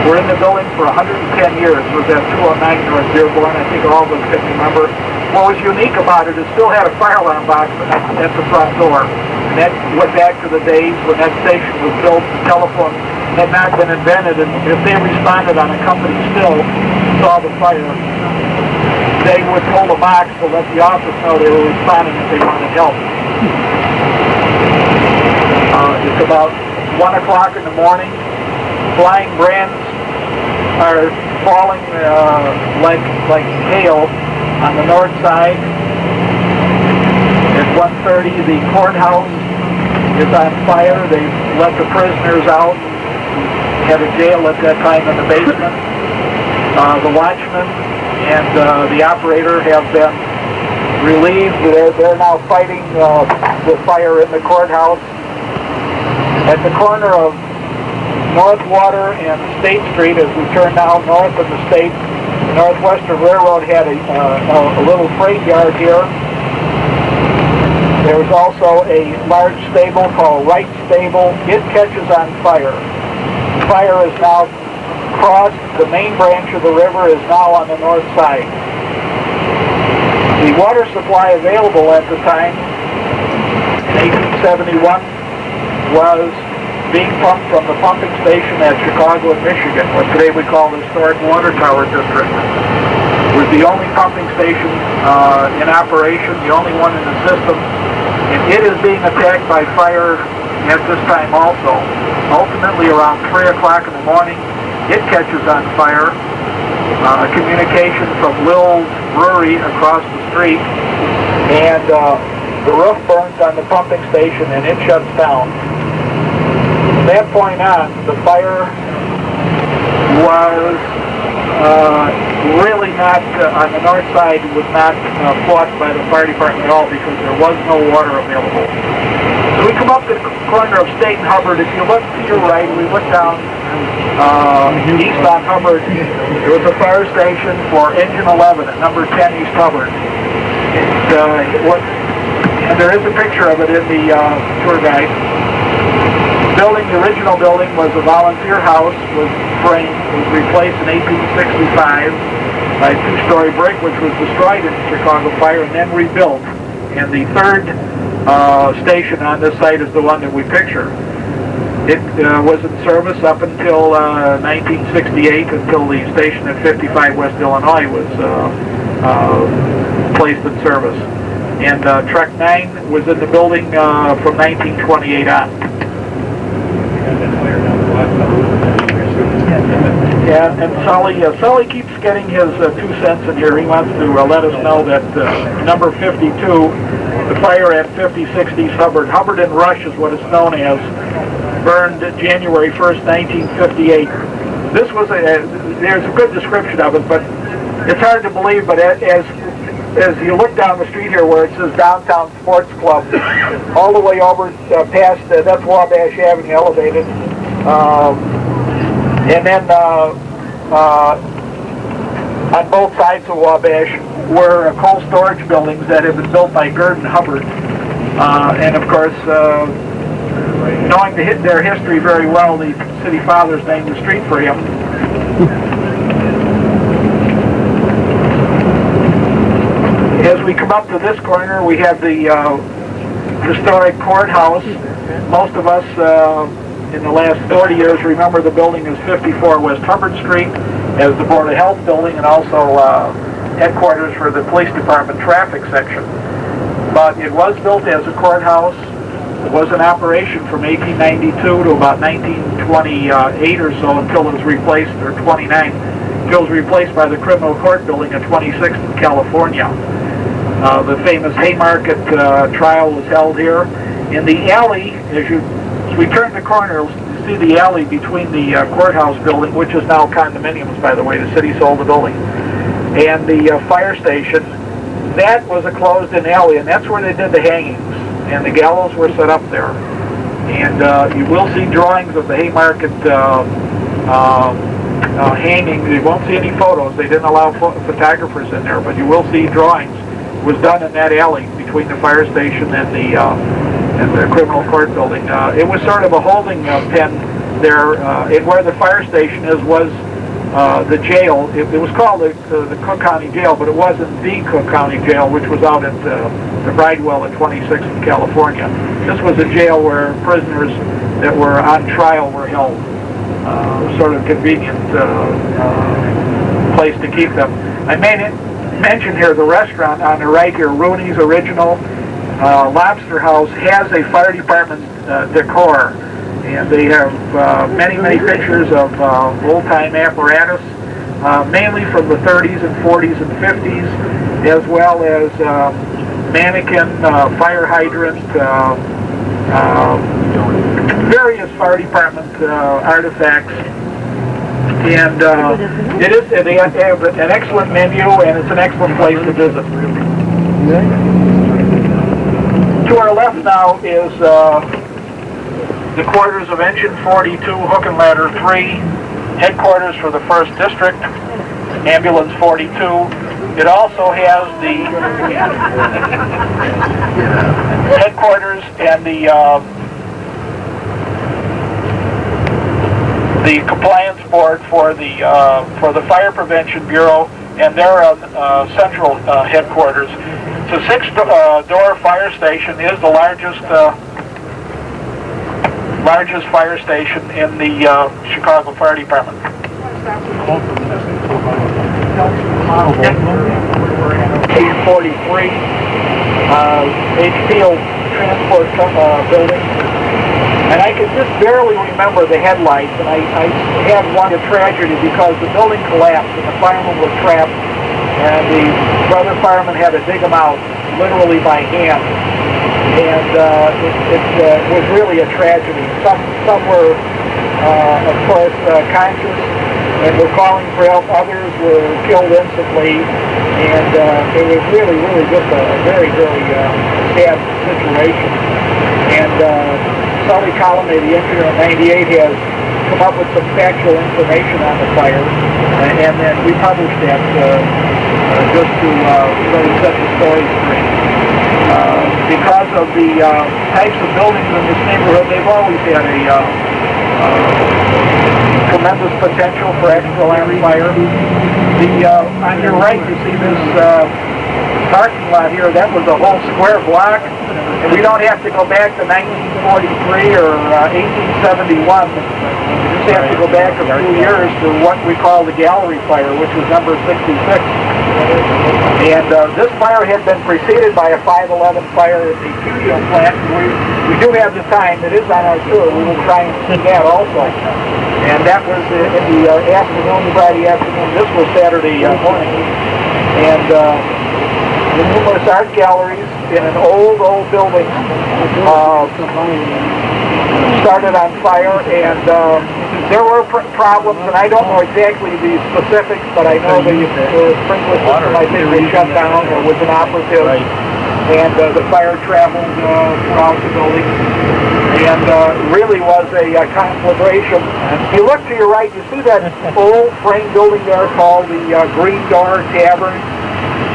We're in the building for 110 years. It was at 209 North Dearborn. I think all of us can remember. What was unique about it is it still had a fire alarm box at the front door. And that went back to the days when that station was built, the telephone had not been invented, and if they responded on a company still, saw the fire, they would hold a box to let the office know they were responding if they wanted help. It's about 1 o'clock in the morning. Flying brands are falling like hail on the north side. At 1:30, the courthouse is on fire. They let the prisoners out. Had a jail at that time in the basement. The watchman and the operator have been relieved. They're now fighting the fire in the courthouse. At the corner of North Water and State Street, as we turn now north of the state, the Northwestern Railroad had a little freight yard here. There was also a large stable called Wright Stable. It catches on fire. The fire is now crossed. The main branch of the river is now on the north side. The water supply available at the time, in 1871, was being pumped from the pumping station at Chicago and Michigan, what today we call the Historic Water Tower District. It was the only pumping station in operation, the only one in the system, and it is being attacked by fire at this time also. Ultimately, around 3 o'clock in the morning, it catches on fire. Communication from Lil's Brewery across the street, and the roof burns on the pumping station and it shuts down. From that point on, the fire was really not, on the north side, was not fought by the fire department at all because there was no water available. So we come up to the corner of State and Hubbard. If you look to your right, we look down east on Hubbard. There was a fire station for Engine 11 at number 10 East Hubbard. And there is a picture of it in the tour guide. The original building was a volunteer house, was framed, was replaced in 1865 by a two-story brick, which was destroyed in the Chicago fire and then rebuilt. And the third station on this site is the one that we picture. It was in service up until 1968, until the station at 55 West Illinois was placed in service. And Truck 9 was in the building from 1928 on. Yeah, and Sully keeps getting his 2 cents in here. He wants to let us know that number 52, the fire at 5060 Hubbard. Hubbard and Rush is what it's known as. Burned January 1st, 1958. This was there's a good description of it, but it's hard to believe, but as you look down the street here where it says Downtown Sports Club, all the way over past, that's Wabash Avenue elevated, and then on both sides of Wabash were coal storage buildings that had been built by Gurdon Hubbard, and of course, knowing their history very well, the city fathers named the street for him. we come up to this corner, we have the historic courthouse. Most of us in the last 40 years remember the building as 54 West Hubbard Street as the Board of Health building and also headquarters for the police department traffic section. But it was built as a courthouse. It was in operation from 1892 to about 1928 or so until it was replaced, or 29, until it was replaced by the criminal court building at 26th in California. The famous Haymarket trial was held here. In the alley, as we turn the corner, you see the alley between the courthouse building, which is now condominiums, by the way. The city sold the building, and the fire station. That was a closed-in alley, and that's where they did the hangings, and the gallows were set up there. And you will see drawings of the Haymarket hanging. You won't see any photos. They didn't allow photographers in there, but you will see drawings. It was done in that alley between the fire station and the criminal court building. It was sort of a holding pen there. Where the fire station was the jail. It was called the Cook County Jail, but it wasn't the Cook County Jail, which was out at the Bridewell at 26th in California. This was a jail where prisoners that were on trial were held. Sort of convenient place to keep them. I mention here the restaurant on the right here, Rooney's Original Lobster House, has a fire department decor. And they have many pictures of old-time apparatus, mainly from the 30s and 40s and 50s, as well as mannequin, fire hydrant, various fire department artifacts. And they have an excellent menu, and it's an excellent place to visit. To our left now is the quarters of Engine 42, Hook and Ladder 3, headquarters for the 1st District, Ambulance 42. It also has the headquarters and the compliance board for the Fire Prevention Bureau and their central headquarters. It's a 6-door fire station. Is the largest fire station in the Chicago Fire Department. 1843, H. Transport Building. And I can just barely remember the headlights, and I had one tragedy because the building collapsed and the firemen were trapped, and the brother firemen had to dig them out, literally by hand. And it was really a tragedy. Some were, of course, conscious and were calling for help. Others were killed instantly. And it was really just a very sad situation. And Sully Colonnade, the engineer in 98, has come up with some factual information on the fire. And then we published that just to really set the story straight. Because of the types of buildings in this neighborhood, they've always had a tremendous potential for extra-land fire. On your right, you see this parking lot here. That was a whole square block, and we don't have to go back to 1943 or 1871. We just have to go back a few years to what we call the gallery fire, which was number 66. And this fire had been preceded by a 511 fire at the Q plant. We do have the time. It is on our tour. We will try and see that also. And that was in the afternoon, Friday afternoon. This was Saturday morning. And the numerous art galleries in an old building started on fire, and there were problems, and I don't know exactly the specifics, but I know the sprinkler system, I think, was shut down or was inoperative, and the fire traveled throughout the building, and really was a conflagration. You look to your right, you see that old frame building there called the Green Door Tavern.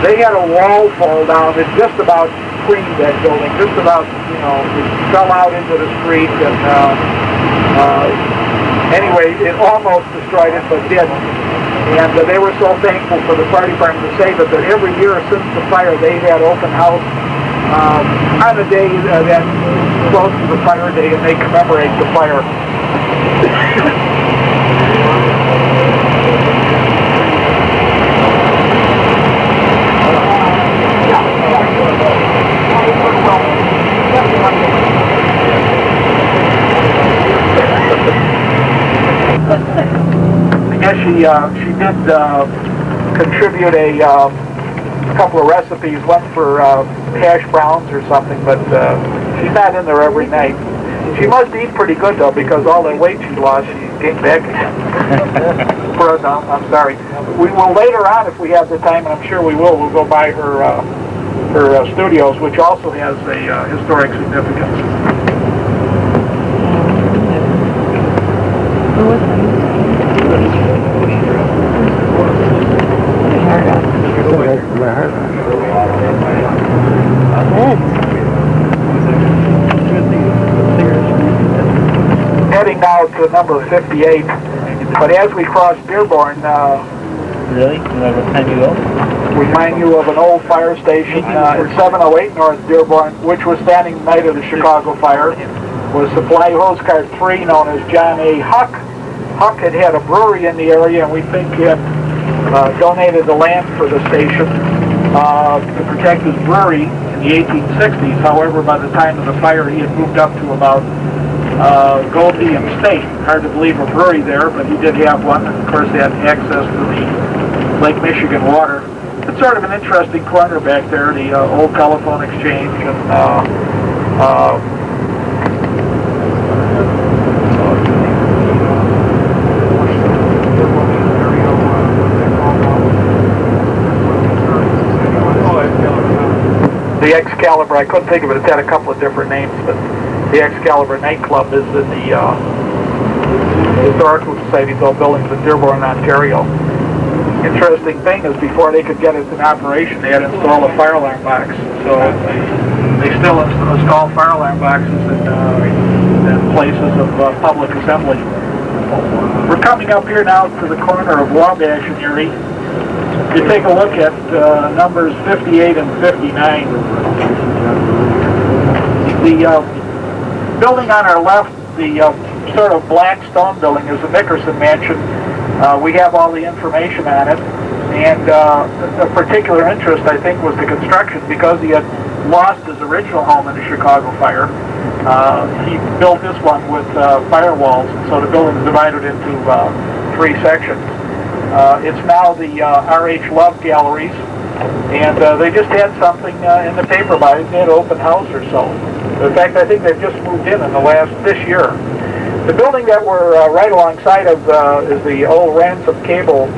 They had a wall fall down. It just about creamed that building, just about, it fell out into the street, and anyway, it almost destroyed it, but didn't. And they were so thankful for the fire department to say that every year since the fire, they had open house on the day that close to the fire day, and they commemorate the fire. I guess she did contribute a couple of recipes, one for hash browns or something, but she's not in there every night. She must eat pretty good though, because all that weight she lost, she gained back again. I'm sorry. We will later on, if we have the time, and I'm sure we will, we'll go by her studios, which also has a historic significance. Heading now to number 58, but as we cross Dearborn, Really? What time you go? remind you of an old fire station at 708 North Dearborn, which was standing the night of the Chicago fire, was Supply Hose Cart 3, known as John A. Huck. Huck had a brewery in the area, and we think he had donated the land for the station to protect his brewery in the 1860s. However, by the time of the fire, he had moved up to about Goldie and State. Hard to believe a brewery there, but he did have one, and of course they had access to the Lake Michigan water. It's sort of an interesting corner back there, the old telephone exchange, and the Excalibur, I couldn't think of it, it's had a couple of different names, but the Excalibur nightclub is in the Historical Society's old buildings in Dearborn, Ontario. Interesting thing is, before they could get it in operation, they had to install a fire alarm box. So they still install fire alarm boxes in places of public assembly. We're coming up here now to the corner of Wabash and Erie. If you take a look at numbers 58 and 59, the building on our left, the sort of black stone building, is the Nickerson Mansion. We have all the information on it, and a particular interest, I think, was the construction, because he had lost his original home in the Chicago fire. He built this one with firewalls, so the building is divided into 3 sections. It's now the R.H. Love Galleries, and they just had something in the paper about it. They had an open house or so. In fact, I think they've just moved in this year. The building that we're right alongside of is the old Ransom Cable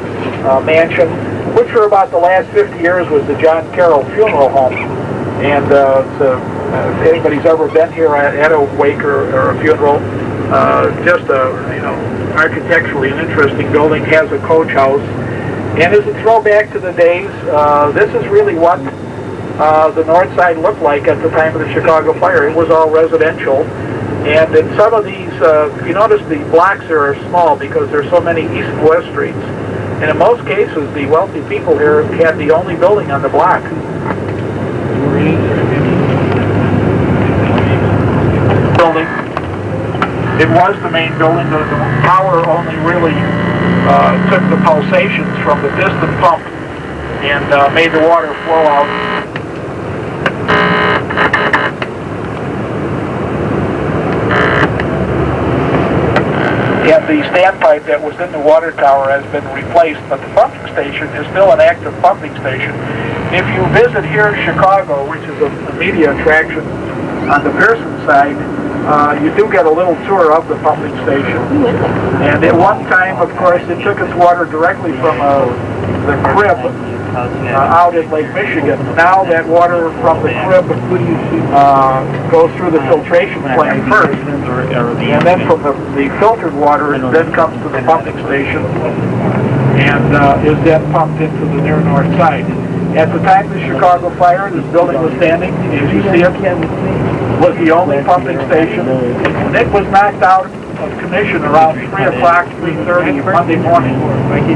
Mansion, which for about the last 50 years was the John Carroll Funeral Home. And if anybody's ever been here at a wake or a funeral, just architecturally an interesting building, has a coach house, and is a throwback to the days. This is really what the north side looked like at the time of the Chicago fire. It was all residential, and in some of these, if you notice, the blocks are small because there's so many east and west streets, and in most cases the wealthy people here had the only building on the block. Building. It was the main building. The power only really took the pulsations from the distant pump and made the water flow out. And the standpipe that was in the water tower has been replaced, but the pumping station is still an active pumping station. If you visit here in Chicago, which is a media attraction on the Pearson side, you do get a little tour of the pumping station. And at one time, of course, it took its water directly from the crib out in Lake Michigan. Now that water from the crib goes through the filtration plant first, and then from the filtered water, it then comes to the pumping station and is then pumped into the near north side. At the time of the Chicago fire, this building was standing, as you see it, was the only pumping station. When it was knocked out of commission around 3 o'clock, 3:30 Monday morning,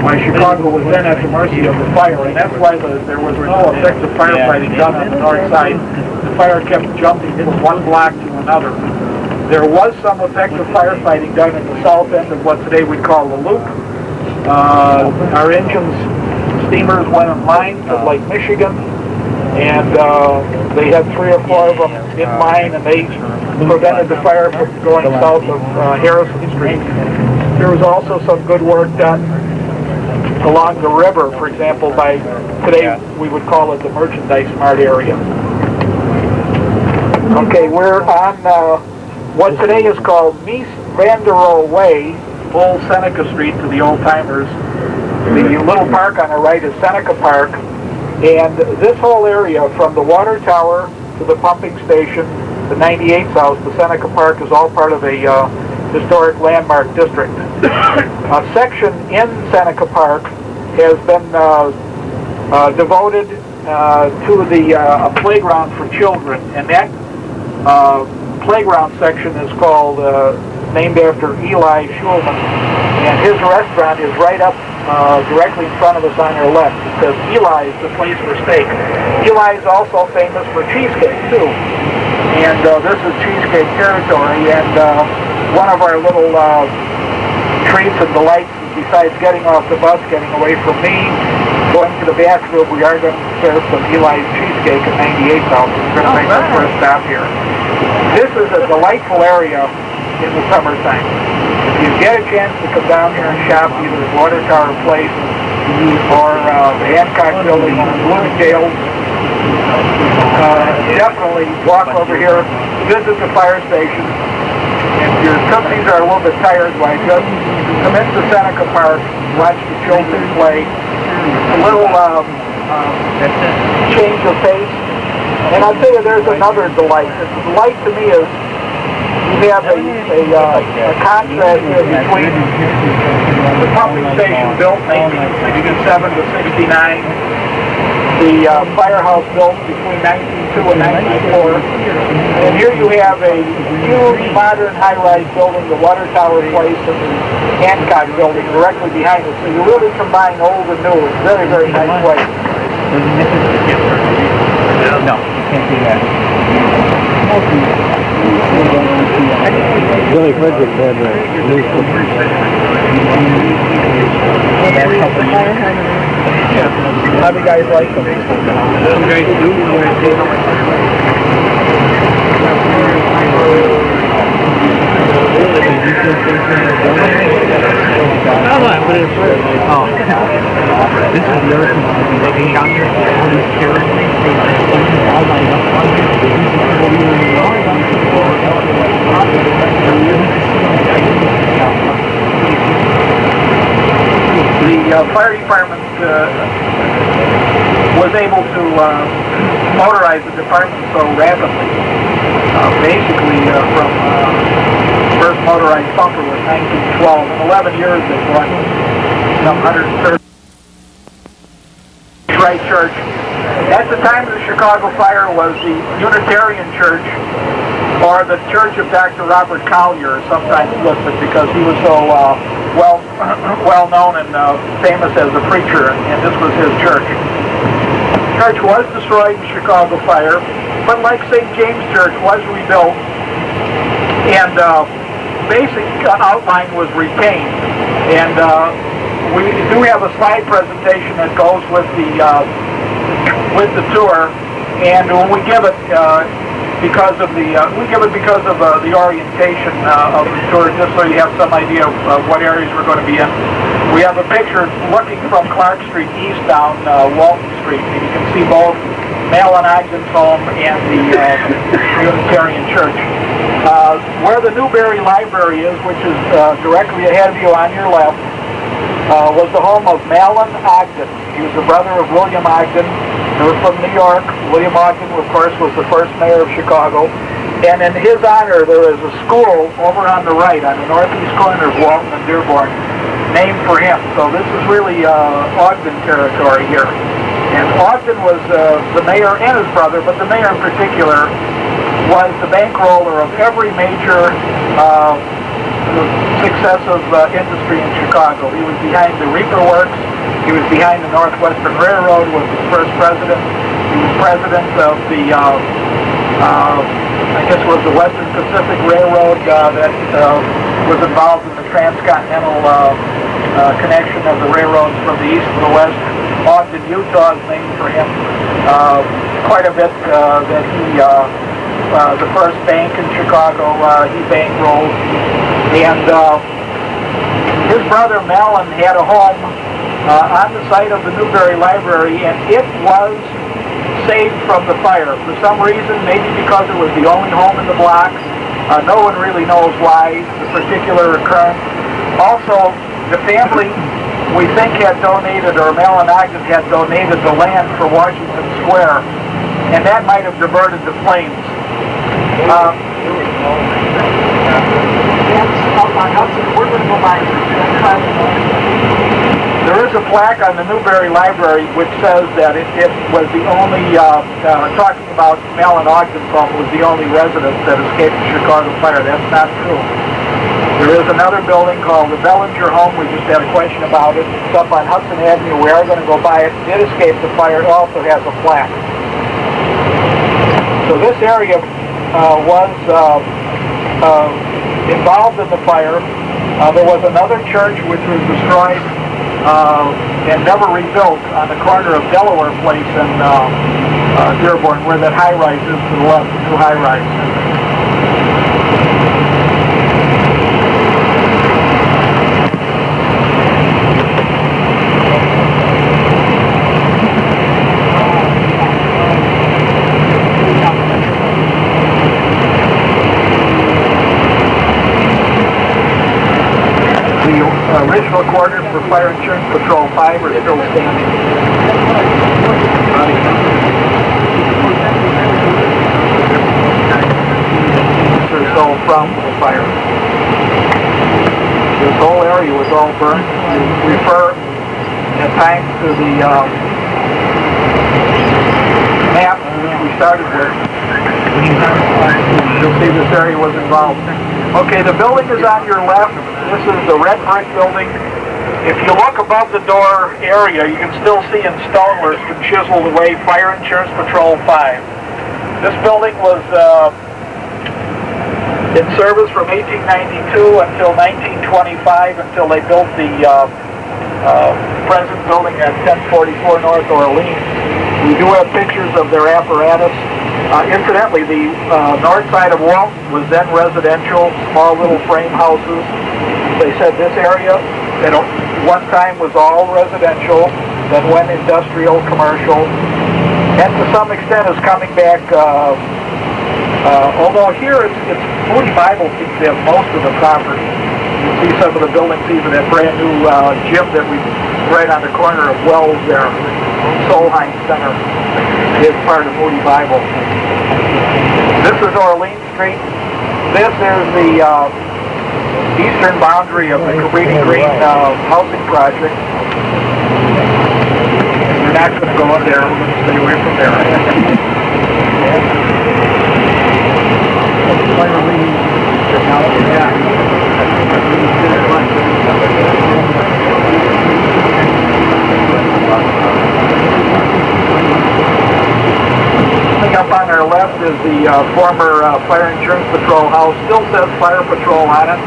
when Chicago was then at the mercy of the fire, and that's why there was no effective firefighting done on the north side. The fire kept jumping from one block to another. There was some effective firefighting done at the south end of what today we call the Loop. Our engines, steamers went in line to Lake Michigan, and they had 3 or 4 of them in line, and they prevented the fire from going south of Harrison Street. There was also some good work done along the river, for example, by today we would call it the Merchandise Mart area. Okay, we're on what today is called Mies van der Rohe Way, Old Seneca Street to the old timers. The little park on the right is Seneca Park, and this whole area from the water tower to the pumping station, the 98th house, the Seneca Park is all part of a historic landmark district. A section in Seneca Park has been devoted to the a playground for children, and that playground section is called, named after Eli Schulman, and his restaurant is right up directly in front of us on our left. It says Eli's, the place for steak. Eli is also famous for cheesecake, too. And this is cheesecake territory, and one of our little treats and delights is, besides getting off the bus, getting away from me, going to the bathroom, we are going to serve some Eli's cheesecake at 98th House. We're going to make our first stop here. This is a delightful area in the summertime. If you get a chance to come down here and shop either at Water Tower Place or the Hancock Building or Bloomingdale's, definitely walk over here, visit the fire station. If your companies are a little bit tired, why just come into Seneca Park, watch the children play. A little change of pace. And I'll tell you, there's another delight. The delight to me is you have a contrast here between the pumping station built in 1967 to 69, the firehouse built between 1902 and 1904, and here you have a huge modern high-rise building, the Water Tower Place, and the Hancock Building directly behind it. So you really combine old and new. It's a very, very nice place. No, you can't do that. Billy Frederick had How do you guys like them? Some guys do. This is the other thing. They got here, all these characters, all lined up on The fire department was able to motorize the department so rapidly. Basically, from first motorized pumper was 1912. In 11 years, they brought some 130. Right Church. At the time of the Chicago fire was the Unitarian Church, or the Church of Dr. Robert Collier, sometimes listed because he was so well known and famous as a preacher, and this was his church. The church was destroyed in the Chicago fire, but like St. James Church, was rebuilt, and basic outline was retained. And we do have a slide presentation that goes with the tour, and when we give it because of the orientation of the tour, just so you have some idea of what areas we're going to be in. We have a picture looking from Clark Street east down Walton Street, and you can see both Malin Ogden's home and the Unitarian Church. Where the Newberry Library is, which is directly ahead of you on your left, was the home of Malin Ogden. He was the brother of William Ogden. They were from New York. William Ogden, of course, was the first mayor of Chicago. And in his honor, there is a school over on the right, on the northeast corner of Walton and Dearborn, named for him. So this is really Ogden territory here. And Ogden was the mayor and his brother, but the mayor in particular was the bankroller of every major successive industry in Chicago. He was behind the Reaper Works. He was behind the Northwestern Railroad, was the first president. He was president of the, I guess it was the Western Pacific Railroad that was involved in the transcontinental connection of the railroads from the east to the west. Ogden, Utah is named for him. Quite a bit that he, the first bank in Chicago, he bankrolled. And his brother Mellon had a home on the site of the Newberry Library, and it was saved from the fire. For some reason, maybe because it was the only home in the block. No one really knows why the particular occurrence. Also, the family, we think, had donated, or Mellon Ogden had donated the land for Washington Square, and that might have diverted the flames. There is a plaque on the Newberry Library which says that it was the only, talking about Mellon Ogden's home, was the only residence that escaped the Chicago fire. That's not true. There is another building called the Bellinger Home. We just had a question about it. It's up on Hudson Avenue. We are going to go by it. It did escape the fire. It also has a plaque. So this area was involved in the fire. There was another church which was destroyed and never rebuilt on the corner of Delaware Place and Dearborn, where that high-rise is to the left, the new high-rise. Original quarters for Fire Insurance Patrol 5 are still standing. Or so from the fire. This whole area was all burned. You refer at times to the map which we started with. You'll see this area was involved. Okay, the building is on your left. This is the red brick building. If you look above the door area, you can still see in stone where it's been chiseled away, Fire Insurance Patrol 5. This building was in service from 1892 until 1925, until they built the present building at 1044 North Orleans. We do have pictures of their apparatus. Incidentally, the north side of Walton was then residential, small little frame houses. They said this area at one time was all residential, then went industrial, commercial, and to some extent is coming back, although here it's Moody Bible seems to have most of the property. You see some of the buildings, even that brand new gym that we right on the corner of Wells there, Solheim Center, is part of Moody Bible. This is Orleans Street. This is the eastern boundary of the Cabrini Green housing project. We're not going to go in there. We're going to stay away from there. Up on our left is the former Fire Insurance Patrol house. Still says Fire Patrol on it.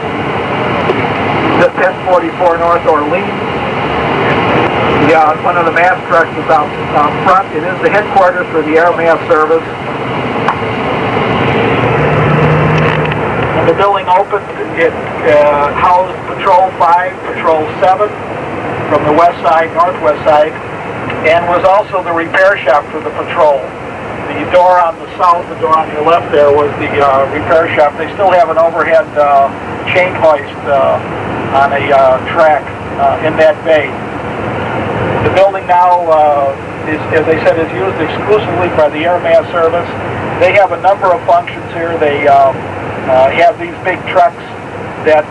The 1044 North Orleans. One of the mass trucks is out front. It is the headquarters for the Air Mass Service. When the building opened, it housed Patrol 5, Patrol 7 from the west side, northwest side, and was also the repair shop for the patrol. The door on the south, the door on your left there, was the repair shop. They still have an overhead chain hoist on a track in that bay. The building now, is, as I said, is used exclusively by the Air Mass Service. They have a number of functions here. They have these big trucks that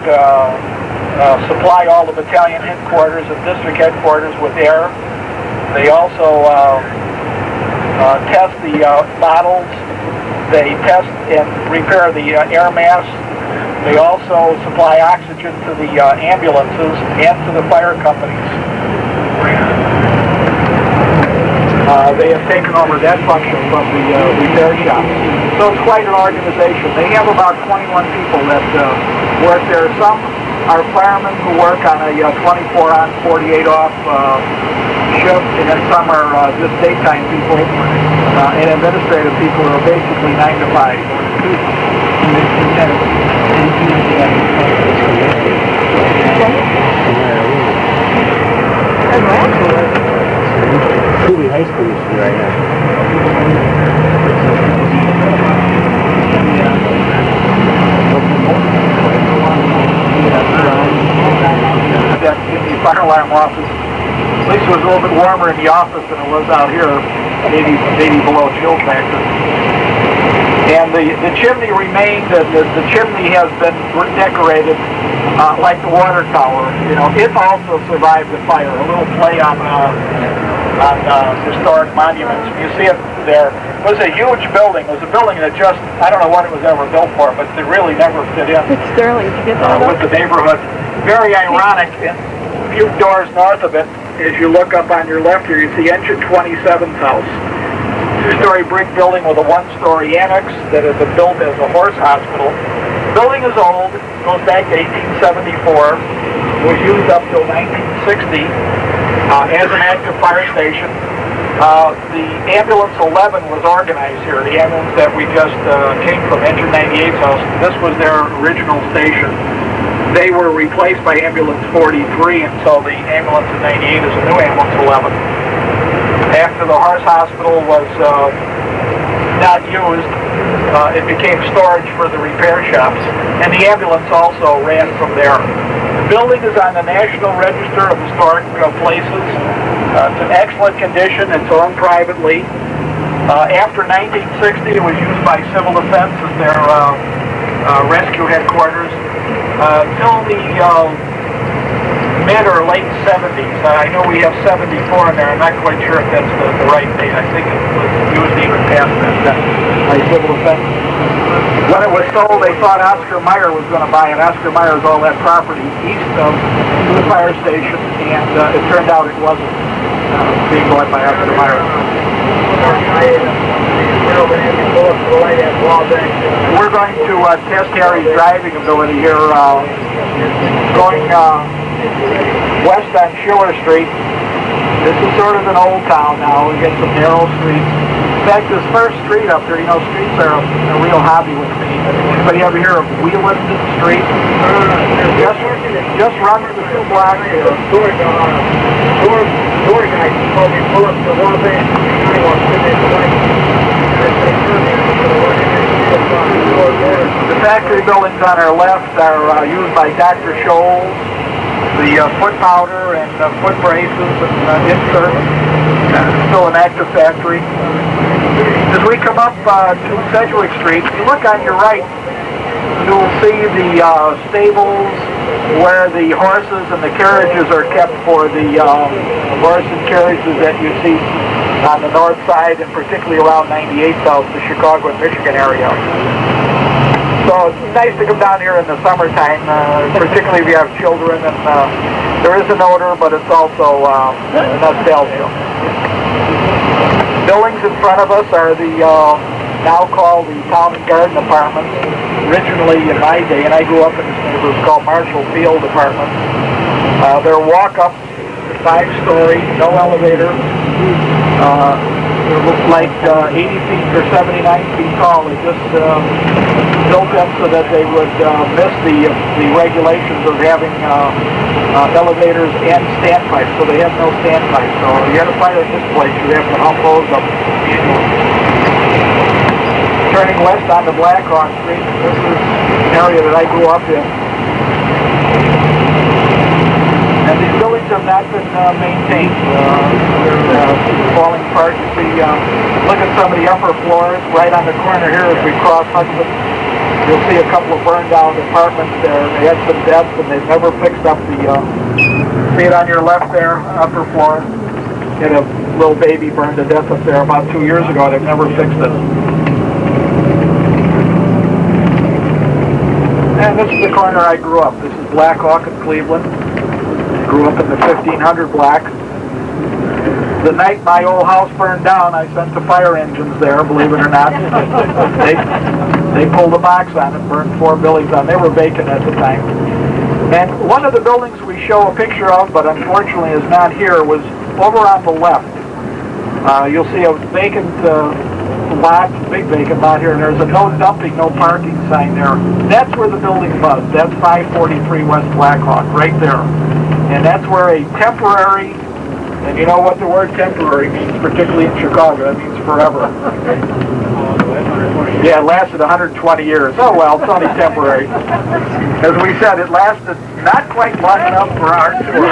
supply all the battalion headquarters and district headquarters with air. They also test the bottles. They test and repair the air mass. They also supply oxygen to the ambulances and to the fire companies. They have taken over that function from the repair shop. So it's quite an organization. They have about 21 people that work there. Some are firemen who work on a 24 on, 48 off shift, and then some are just daytime people and administrative people who are basically 9 to 5. Cooley High School used to be right now. That in the fire alarm office, at least it was a little bit warmer in the office than it was out here, maybe below chill factor. And the chimney remained, the chimney has been decorated like the water tower. You know, it also survived the fire. A little play on historic monuments. You see it there. It was a huge building. It was a building that just, I don't know what it was ever built for, but it really never fit in It's Sterling. Did you get that? with the neighborhood. Very ironic. A few doors north of it, as you look up on your left here, you see Engine 27's house. Two-story brick building with a one-story annex that has been built as a horse hospital. The building is old, goes back to 1874, was used up till 1960 as an active fire station. The Ambulance 11 was organized here, the ambulance that we just came from, Engine 98's house. This was their original station. They were replaced by Ambulance 43, and so the Ambulance in 98 is a new Ambulance 11. After the horse hospital was not used, it became storage for the repair shops, and the ambulance also ran from there. The building is on the National Register of Historic Places. It's in excellent condition. It's owned privately. After 1960, it was used by Civil Defense as their rescue headquarters till the mid or late 70s. I know we have 74 in there. I'm not quite sure if that's the right date. I think it was used even past that by Civil Defense. When it was sold, they thought Oscar Mayer was going to buy it. Oscar Mayer is all that property east of the fire station, and it turned out it wasn't being bought by Oscar Mayer. We're going to test Harry's driving ability here, going west on Schiller Street. This is sort of an old town now. We get some narrow streets. In fact, this first street up here, you know, streets are a real hobby with me. Anybody ever hear of Wheeland Street? Just runs the 2 blocks here. Door guy told me pull up the one van. The factory buildings on our left are used by Dr. Scholl's. The foot powder and foot braces and inserts. Still an active factory. As we come up to Sedgwick Street, if you look on your right, you'll see the stables where the horses and the carriages are kept for the horse and carriages that you see on the north side, and particularly around 98 south, the Chicago and Michigan area. So it's nice to come down here in the summertime, particularly if you have children, and there is an odor, but it's also nostalgia. Buildings in front of us are the now called the Town and Garden Apartments. Originally, in my day, and I grew up in this neighborhood, it was called Marshall Field Apartments. They're walk-ups, 5-story, no elevator. They look like 80 feet or 79 feet tall. They just built them so that they would miss the regulations of having elevators and standpipes. So they have no standpipes. So if you had a fire in this place, you'd have to hump those up manually. Turning west onto Blackhawk Street, this is an area that I grew up in. And these buildings have not been maintained. They're falling apart. You see, look at some of the upper floors right on the corner here as we cross Hudson. You'll see a couple of burned down apartments there. They had some deaths and they've never fixed up the, see it on your left there, upper floor. Had a little baby burned to death up there about 2 years ago. They've never fixed it. And this is the corner I grew up. This is Black Hawk in Cleveland. Grew up in the 1500 block. The night my old house burned down, I sent the fire engines there, believe it or not. They pulled a box on it, burned 4 buildings on. They were vacant at the time. And one of the buildings we show a picture of, but unfortunately is not here, was over on the left. You'll see a vacant lot, big vacant lot here, and there's a no dumping, no parking sign there. That's where the building was. That's 543 West Blackhawk, right there. And that's where a temporary, and you know what the word temporary means, particularly in Chicago, it means forever. Yeah, it lasted 120 years. Oh well, it's only temporary. As we said, it lasted not quite long enough for our tour.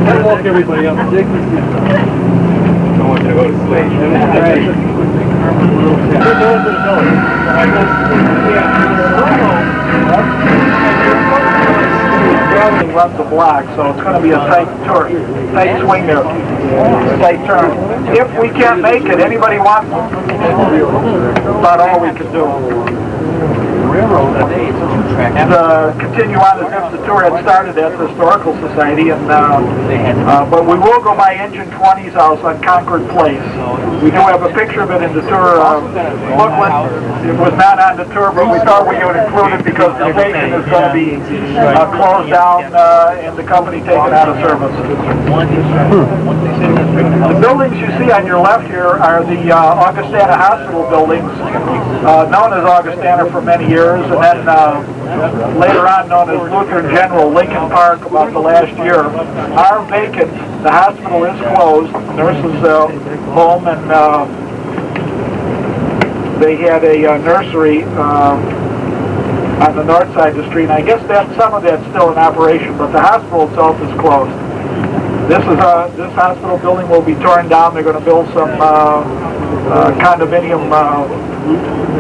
I woke everybody up. I want you to go to sleep. Gravity runs the block, so it's going to be a tight tour, tight swing there, tight turn. If we can't make it, anybody wants about all we can do. And continue on as if the tour had started at the Historical Society, and but we will go by Engine 20's house on Concord Place. We do have a picture of it in the tour booklet. It was not on the tour, but we thought we would include it because the station is going to be closed down and the company taken out of service. The buildings you see on your left here are the Augustana Hospital buildings, known as Augustana for many years, and then later on known as Lutheran General Lincoln Park about the last year, are vacant. The hospital is closed, nurses' home, and they had a nursery on the north side of the street. And I guess that some of that's still in operation, but the hospital itself is closed. This hospital building will be torn down. They're going to build some condominium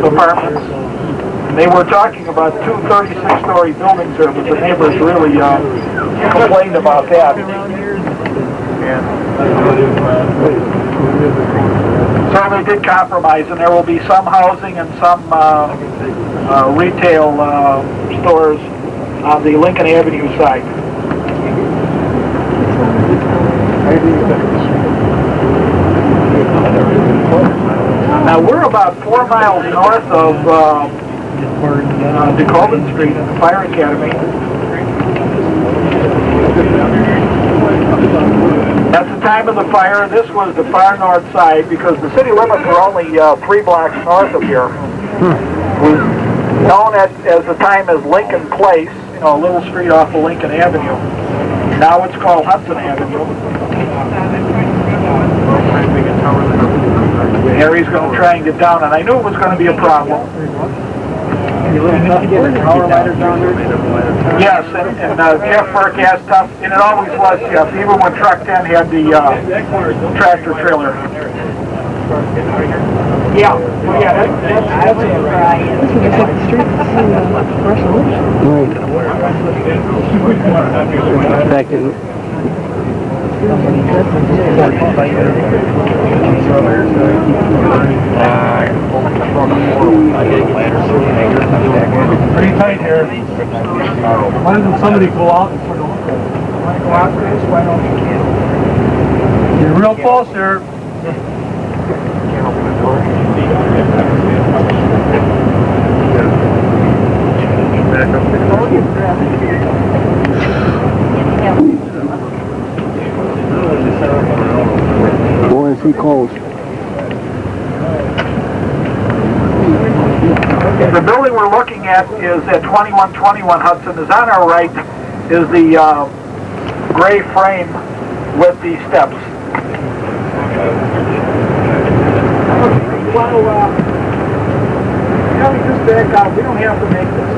apartments. They were talking about 2 36-story buildings there, but the neighbors really complained about that. So they did compromise, and there will be some housing and some retail stores on the Lincoln Avenue side. Now we're about 4 miles north of DeKalb Street and the Fire Academy. At the time of the fire, this was the far north side because the city limits were only 3 blocks north of here. It was known as the time as Lincoln Place, you know, a little street off of Lincoln Avenue. Now it's called Hudson Avenue. Harry's going to try and get down, and I knew it was going to be a problem. Yes, and Jeff Burke asked tough, and it always was, Jeff, even when Truck 10 had the tractor trailer. Yeah, well, yeah, that's Back in. Pretty tight here. Why doesn't somebody go out and put it on? Want to go out for this? Why don't you? You're real close here. Boy, is he close. The building we're looking at is at 2121 Hudson. Is on our right is the gray frame with the steps. Well, we just back out. We don't have to make this.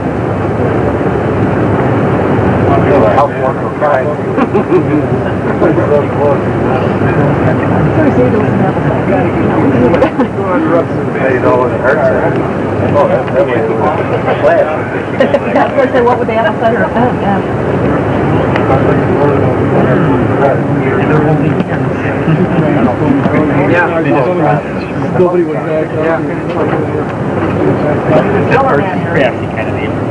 What would they have a center of that? Yeah. Nobody was back. Crafty kind of neighbor.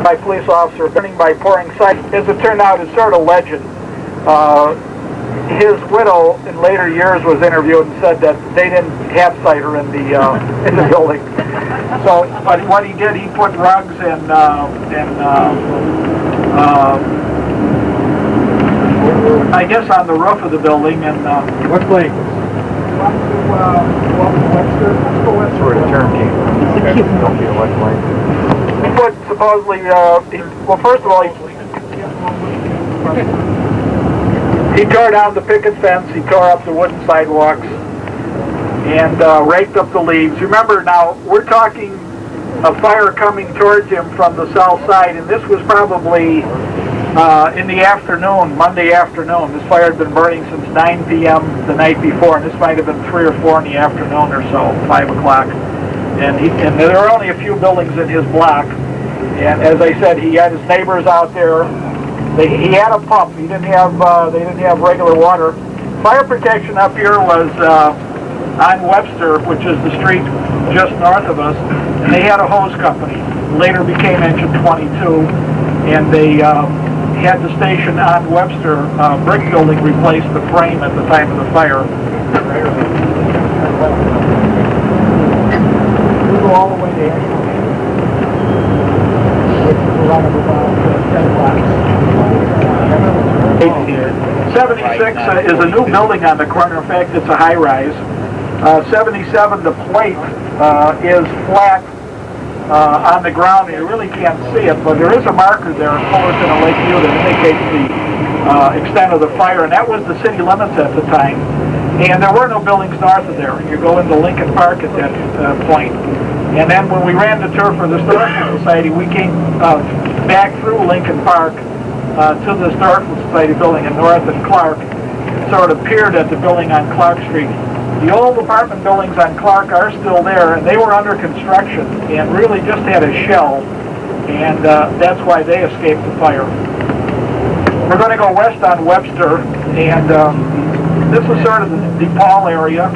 By police officer burning by pouring cider. As it turned out, is sort of legend. His widow in later years was interviewed and said that they didn't have cider in the building. So, but what he did, he put rugs and I guess on the roof of the building and What place? Where the term came from. Don't feel like he put supposedly, well, first of all, he tore down the picket fence, he tore up the wooden sidewalks, and raked up the leaves. Remember now, we're talking a fire coming towards him from the south side, and this was probably in the afternoon, Monday afternoon. This fire had been burning since 9 p.m. the night before, and this might have been 3 or 4 in the afternoon or so, 5 o'clock. And there were only a few buildings in his block. And as I said, he had his neighbors out there. He had a pump. He didn't have. They didn't have regular water. Fire protection up here was on Webster, which is the street just north of us, and they had a hose company. Later became Engine 22, and they had the station on Webster brick building replace the frame at the time of the fire. We go all the way to Ashland, which is a run of about 10 blocks. 76 is a new building on the corner. In fact, it's a high-rise. 77, the plate is flat on the ground. You really can't see it, but there is a marker there in Fullerton and Lakeview that indicates the extent of the fire, and that was the city limits at the time. And there were no buildings north of there. You go into Lincoln Park at that point. And then when we ran the tour for the Historical Society, we came back through Lincoln Park to the Historical Society building in North and Clark, and sort of peered at the building on Clark Street. The old apartment buildings on Clark are still there, and they were under construction and really just had a shell, and that's why they escaped the fire. We're going to go west on Webster, and this is sort of the DePaul area.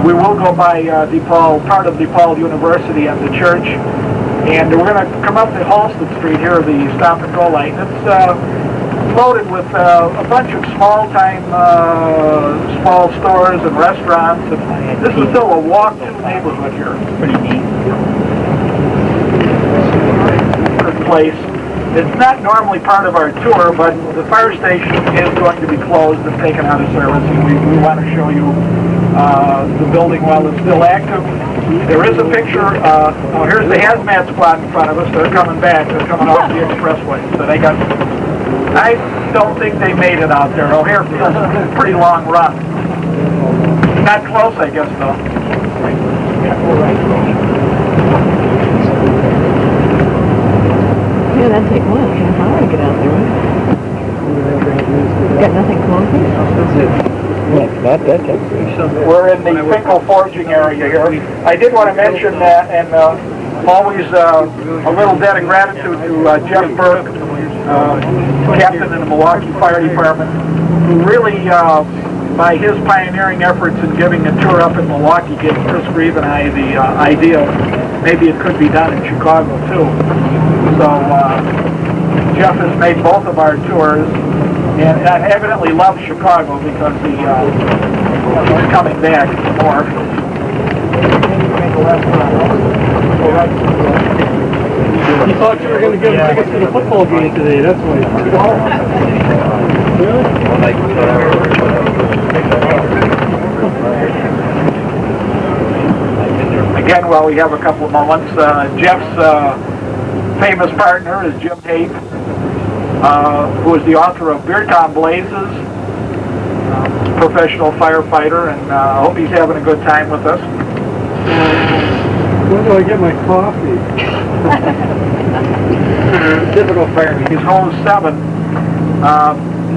We will go by DePaul, part of DePaul University and the church, and we're going to come up to Halsted Street here, the stop and go light. It's loaded with a bunch of small stores and restaurants, and this is still a walk-to neighborhood here. Pretty neat. Place. It's not normally part of our tour, but the fire station is going to be closed and taken out of service, and we want to show you the building while it's still active. There is a picture. Oh, here's the hazmat squad in front of us. They're coming back. They're coming off the expressway. So they got. I don't think they made it out there. O'Hare Field's a pretty long run. Not close, I guess, though. Yeah, that'd take one. Kind of hard to get out there. Got nothing closer? Not that type of place. We're in the Finkel forging area here. I did want to mention that, and always a little debt of gratitude to Jeff Burke, captain in the Milwaukee Fire Department, who really, by his pioneering efforts in giving a tour up in Milwaukee, gave Chris Grieve and I the idea maybe it could be done in Chicago too. So Jeff has made both of our tours, and evidently loves Chicago because he's coming back more. You thought you were going to give tickets to the football game today, that's why. Again, while we have a couple of moments, Jeff's famous partner is Jim Haight, who is the author of Beer Town Blazes, professional firefighter, and I hope he's having a good time with us. When do I get my coffee? Typical fireman. He's hole 7,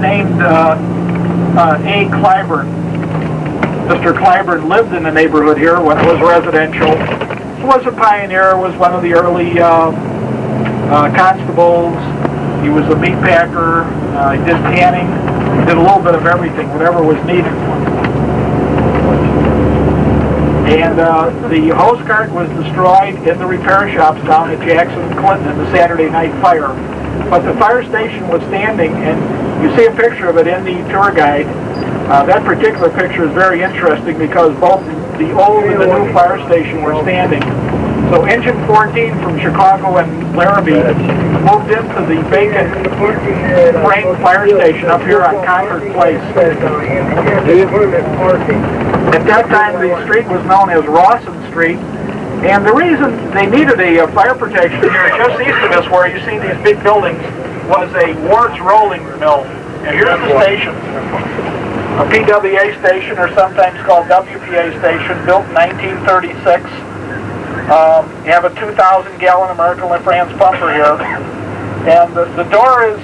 named A. Clyburn. Mr. Clyburn lived in the neighborhood here when it was residential. He was a pioneer, was one of the early constables. He was a meat packer. He did tanning. He did a little bit of everything, whatever was needed. And the hose cart was destroyed in the repair shops down at Jackson and Clinton in the Saturday night fire. But the fire station was standing, and you see a picture of it in the tour guide. That particular picture is very interesting because both the old and the new fire station were standing. So Engine 14 from Chicago and Larrabee moved into the vacant frame fire station up here on Concord Place. At that time, the street was known as Rawson Street. And the reason they needed a fire protection here, just east of us where you see these big buildings, was a Ward's Rolling Mill. And here's the station. A PWA station, or sometimes called WPA station, built in 1936. You have a 2,000-gallon American LaFrance pumper here. And the door is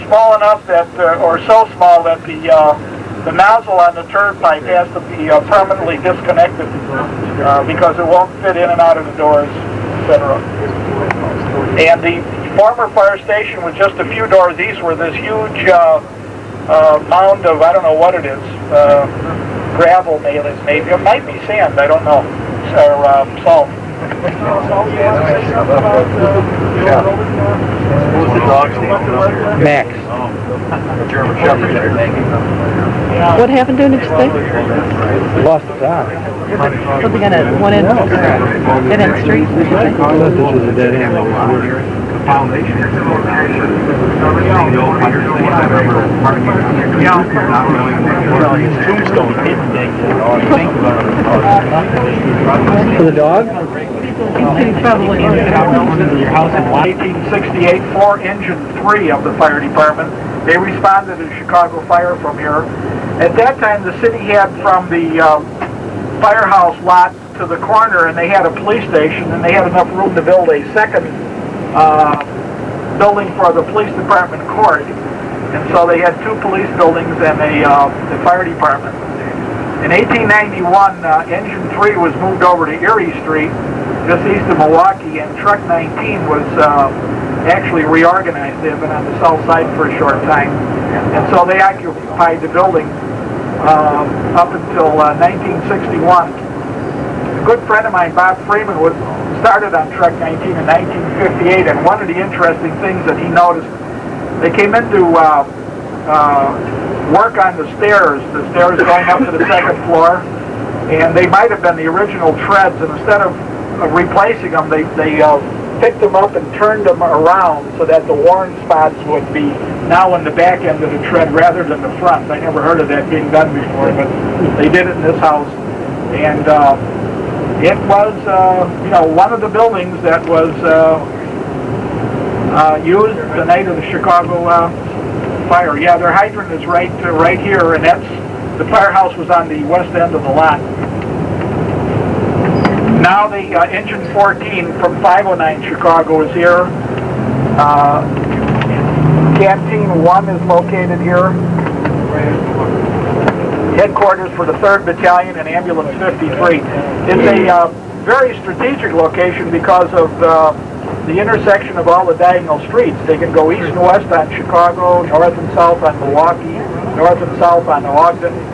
small enough that, or so small that the nozzle on the turd pipe has to be permanently disconnected because it won't fit in and out of the doors, etc. And the former fire station was just a few doors east where this huge mound of, I don't know what it is, gravel maybe. It might be sand, I don't know, or salt. What's the dog's name? Max. German Shepherd. What happened to him, did you say? Lost the dog. Was he gonna one end dead-end street? I thought this was a dead end. Foundation. Tombstone. For the dog? He's probably in Your house in 1868, 4 Engine 3 of the fire department. They responded to Chicago fire from here. At that time, the city had from the firehouse lot to the corner, and they had a police station, and they had enough room to build a second building for the police department court. And so they had 2 police buildings and the fire department. In 1891, Engine 3 was moved over to Erie Street, just east of Milwaukee, and Truck 19 was actually reorganized. They had been on the south side for a short time. And so they occupied the building up until 1961. A good friend of mine, Bob Freeman, started on Truck 19 in 1958, and one of the interesting things that he noticed, they came in to work on the stairs going up to the second floor, and they might have been the original treads, and instead of replacing them, they picked them up and turned them around so that the worn spots would be now in the back end of the tread rather than the front. I never heard of that being done before, but they did it in this house. And it was, one of the buildings that was used the night of the Chicago fire. Yeah, their hydrant is right here, and the firehouse was on the west end of the lot. Now the Engine 14 from 509 Chicago is here. Canteen 1 is located here. Headquarters for the 3rd Battalion and Ambulance 53. It's a very strategic location because of the intersection of all the diagonal streets. They can go east and west on Chicago, north and south on Milwaukee, north and south on Ogden.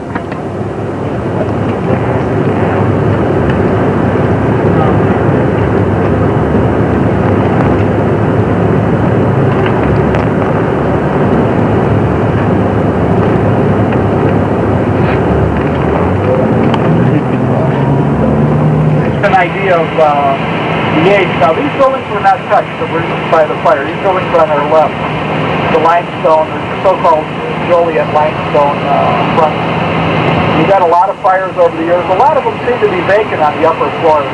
Idea of the age. Now these buildings were not touched by the fire. These buildings are on our left. The limestone, the so-called Joliet limestone front. We've got a lot of fires over the years. A lot of them seem to be vacant on the upper floors.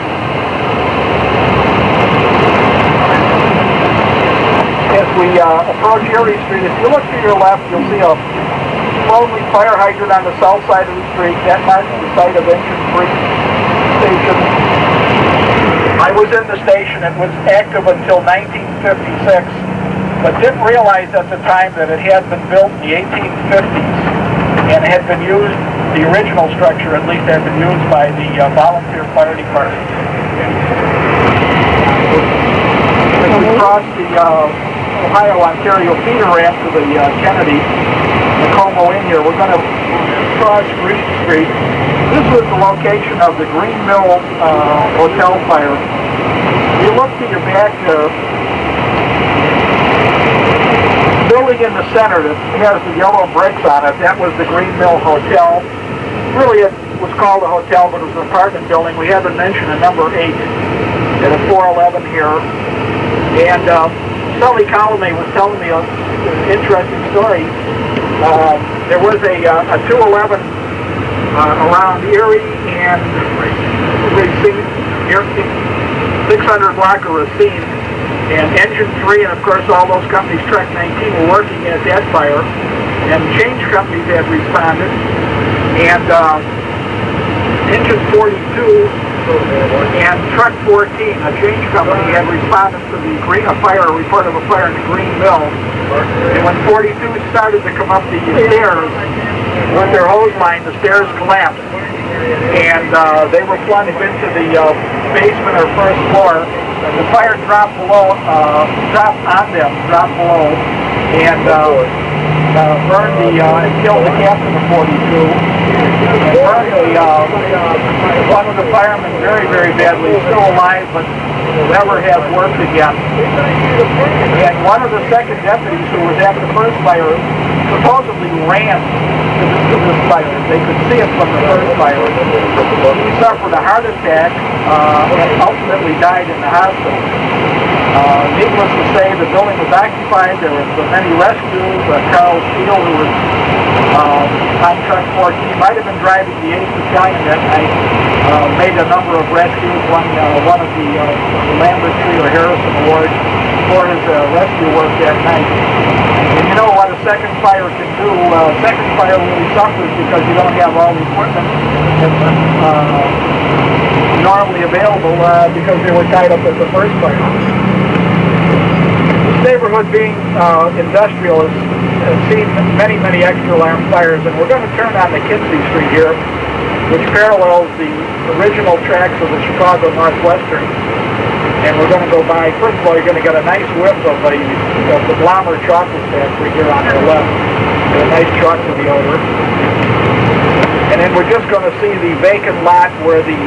As we approach Erie Street, if you look to your left, you'll see a lonely fire hydrant on the south side of the street. That marks the site of Engine 3 station. I was in the station. It was active until 1956, but didn't realize at the time that it had been built in the 1850s. and had been used, the original structure at least had been used by the volunteer fire department. As we crossed the Ohio-Ontario feeder ramp to the Kennedy, Como in here, we're going to cross Green Street. This was the location of the Green Mill Hotel fire. You look to your back there, building in the center that has the yellow bricks on it, that was the Green Mill Hotel. Really it was called a hotel, but it was an apartment building. We haven't mentioned a number 8 at a 411 here. And Sully Colony was telling me an interesting story. There was a 211 around Erie and Racine, 600 block of Racine, and Engine 3, and of course all those companies, Truck 19, were working at that fire, and change companies had responded, and Engine 42 and Truck 14, a change company, had responded to the report of a fire in the Green Mill. And when 42 started to come up the stairs with their hose line, the stairs collapsed. And they were plunged into the basement or first floor. The fire dropped below, dropped below, and burned and killed the captain of 42. And burned one of the firemen very, very badly, still alive, but never has worked again. And one of the second deputies who was at the first fire supposedly ran to this fire. They could see it from the first fire. He suffered a heart attack and ultimately died in the hospital. Needless to say, the building was occupied. There were many rescues. Charles Steele, who was on Truck 14, might have been driving the 8th Battalion that night, made a number of rescues, won one of the Lambert Tree or Harrison Awards for his rescue work that night. And you know what a second fire can do. Second fire really suffers because you don't have all the equipment that's normally available because they were tied up at the first fire. This neighborhood being industrial has seen many, many extra alarm fires, and we're going to turn on the Kinsey Street here, which parallels the original tracks of the Chicago Northwestern. And we're going to go by, first of all, you're going to get a nice whiff of the Blommer chocolate factory here on our left. A nice chocolate odor. And then we're just going to see the vacant lot where the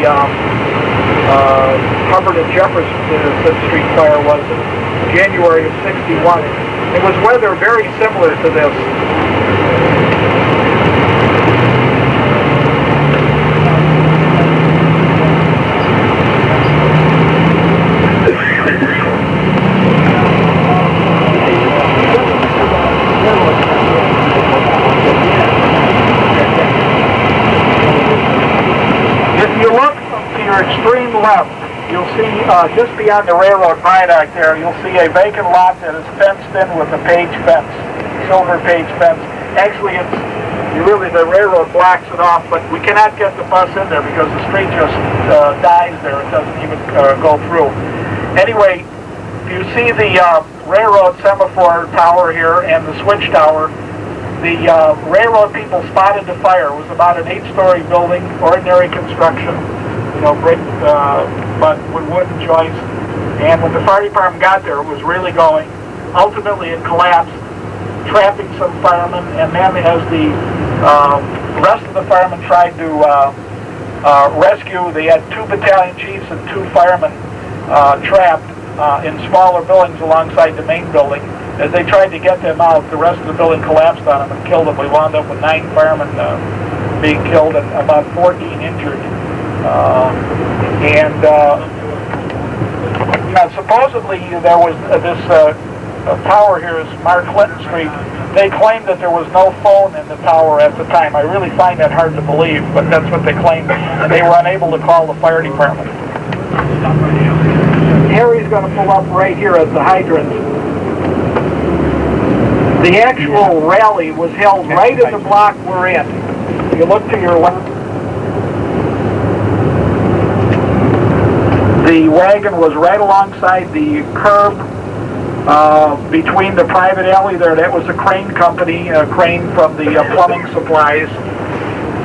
Hubbard and Jefferson Street fire was in January of '61. It was weather very similar to this. Extreme left, you'll see just beyond the railroad viaduct there, you'll see a vacant lot that is fenced in with a page fence, silver page fence. Actually, the railroad blocks it off, but we cannot get the bus in there because the street just dies there. It doesn't even go through. Anyway, if you see the railroad semaphore tower here and the switch tower, the railroad people spotted the fire. It was about an 8-story building, ordinary construction. Brick, but with wooden joists. And when the fire department got there, it was really going. Ultimately, it collapsed, trapping some firemen. And then as the rest of the firemen tried to rescue, they had 2 battalion chiefs and 2 firemen trapped in smaller buildings alongside the main building. As they tried to get them out, the rest of the building collapsed on them and killed them. We wound up with 9 firemen being killed and about 14 injured. Supposedly there was this tower here is Mark Clinton Street. They claimed that there was no phone in the tower at the time. I really find that hard to believe, but that's what they claimed. And they were unable to call the fire department. Harry's going to pull up right here at the hydrant. The actual rally was held right in the block we're in. If you look to your left, the wagon was right alongside the curb Between the private alley there, that was a crane company, a crane from the plumbing supplies,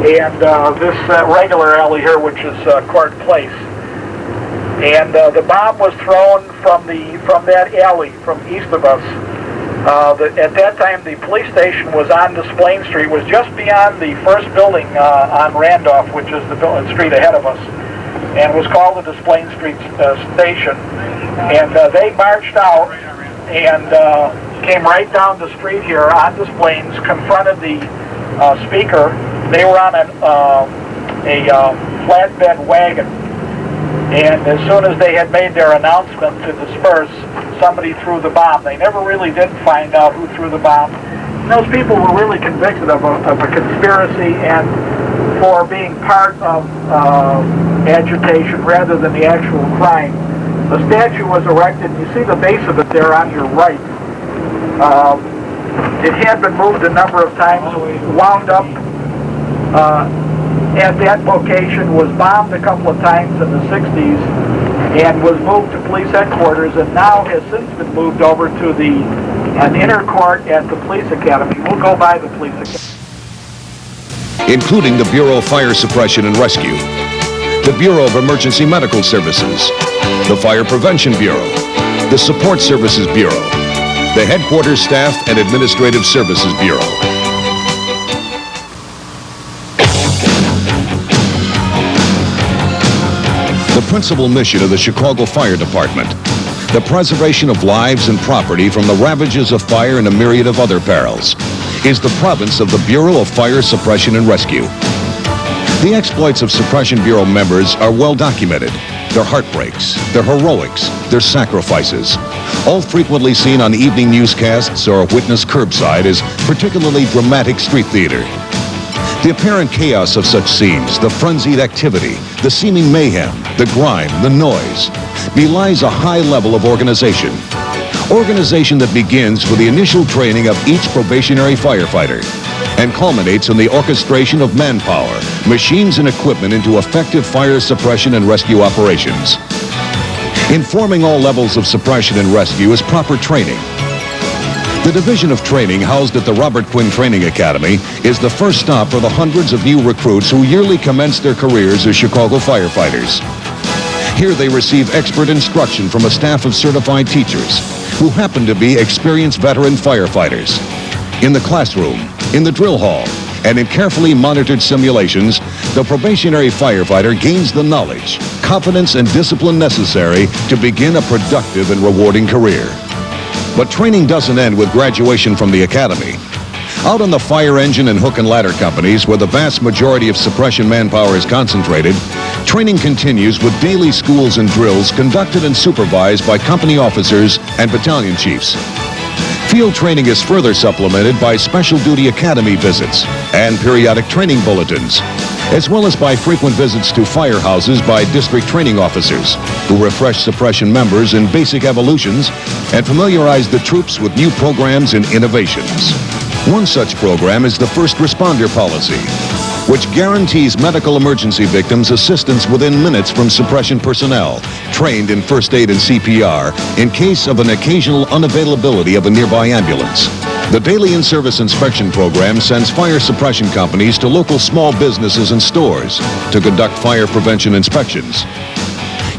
and this regular alley here, which is Court Place. And the bomb was thrown from that alley, from east of us. At that time, the police station was on Desplain Street, was just beyond the first building on Randolph, which is the street ahead of us, and was called the Desplain Street Station. And they marched out and came right down the street here on Desplains, confronted the speaker. They were on a flatbed wagon. And as soon as they had made their announcement to disperse, somebody threw the bomb. They never really did find out who threw the bomb. And those people were really convicted of a conspiracy and for being part of agitation rather than the actual crime. The statue was erected. You see the base of it there on your right. It had been moved a number of times, wound up at that location, was bombed a couple of times in the 60s, and was moved to police headquarters, and now has since been moved over to an inner court at the police academy. We'll go by the police academy. Including the Bureau of Fire Suppression and Rescue, the Bureau of Emergency Medical Services, the Fire Prevention Bureau, the Support Services Bureau, the Headquarters Staff and Administrative Services Bureau. The principal mission of the Chicago Fire Department, the preservation of lives and property from the ravages of fire and a myriad of other perils, is the province of the Bureau of Fire Suppression and Rescue. The exploits of Suppression Bureau members are well documented. Their heartbreaks, their heroics, their sacrifices, all frequently seen on evening newscasts or witnessed curbside as particularly dramatic street theater. The apparent chaos of such scenes, the frenzied activity, the seeming mayhem, the grime, the noise, belies a high level of organization. Organization that begins with the initial training of each probationary firefighter and culminates in the orchestration of manpower, machines and equipment into effective fire suppression and rescue operations. Informing all levels of suppression and rescue is proper training. The Division of Training housed at the Robert Quinn Training Academy is the first stop for the hundreds of new recruits who yearly commence their careers as Chicago firefighters. Here they receive expert instruction from a staff of certified teachers who happen to be experienced veteran firefighters. In the classroom, in the drill hall, and in carefully monitored simulations, the probationary firefighter gains the knowledge, confidence, and discipline necessary to begin a productive and rewarding career. But training doesn't end with graduation from the academy. Out on the fire engine and hook and ladder companies, where the vast majority of suppression manpower is concentrated, training continues with daily schools and drills conducted and supervised by company officers and battalion chiefs. Field training is further supplemented by special duty academy visits and periodic training bulletins, as well as by frequent visits to firehouses by district training officers who refresh suppression members in basic evolutions and familiarize the troops with new programs and innovations. One such program is the First Responder Policy, which guarantees medical emergency victims assistance within minutes from suppression personnel trained in first aid and CPR in case of an occasional unavailability of a nearby ambulance. The Daily In-Service Inspection Program sends fire suppression companies to local small businesses and stores to conduct fire prevention inspections.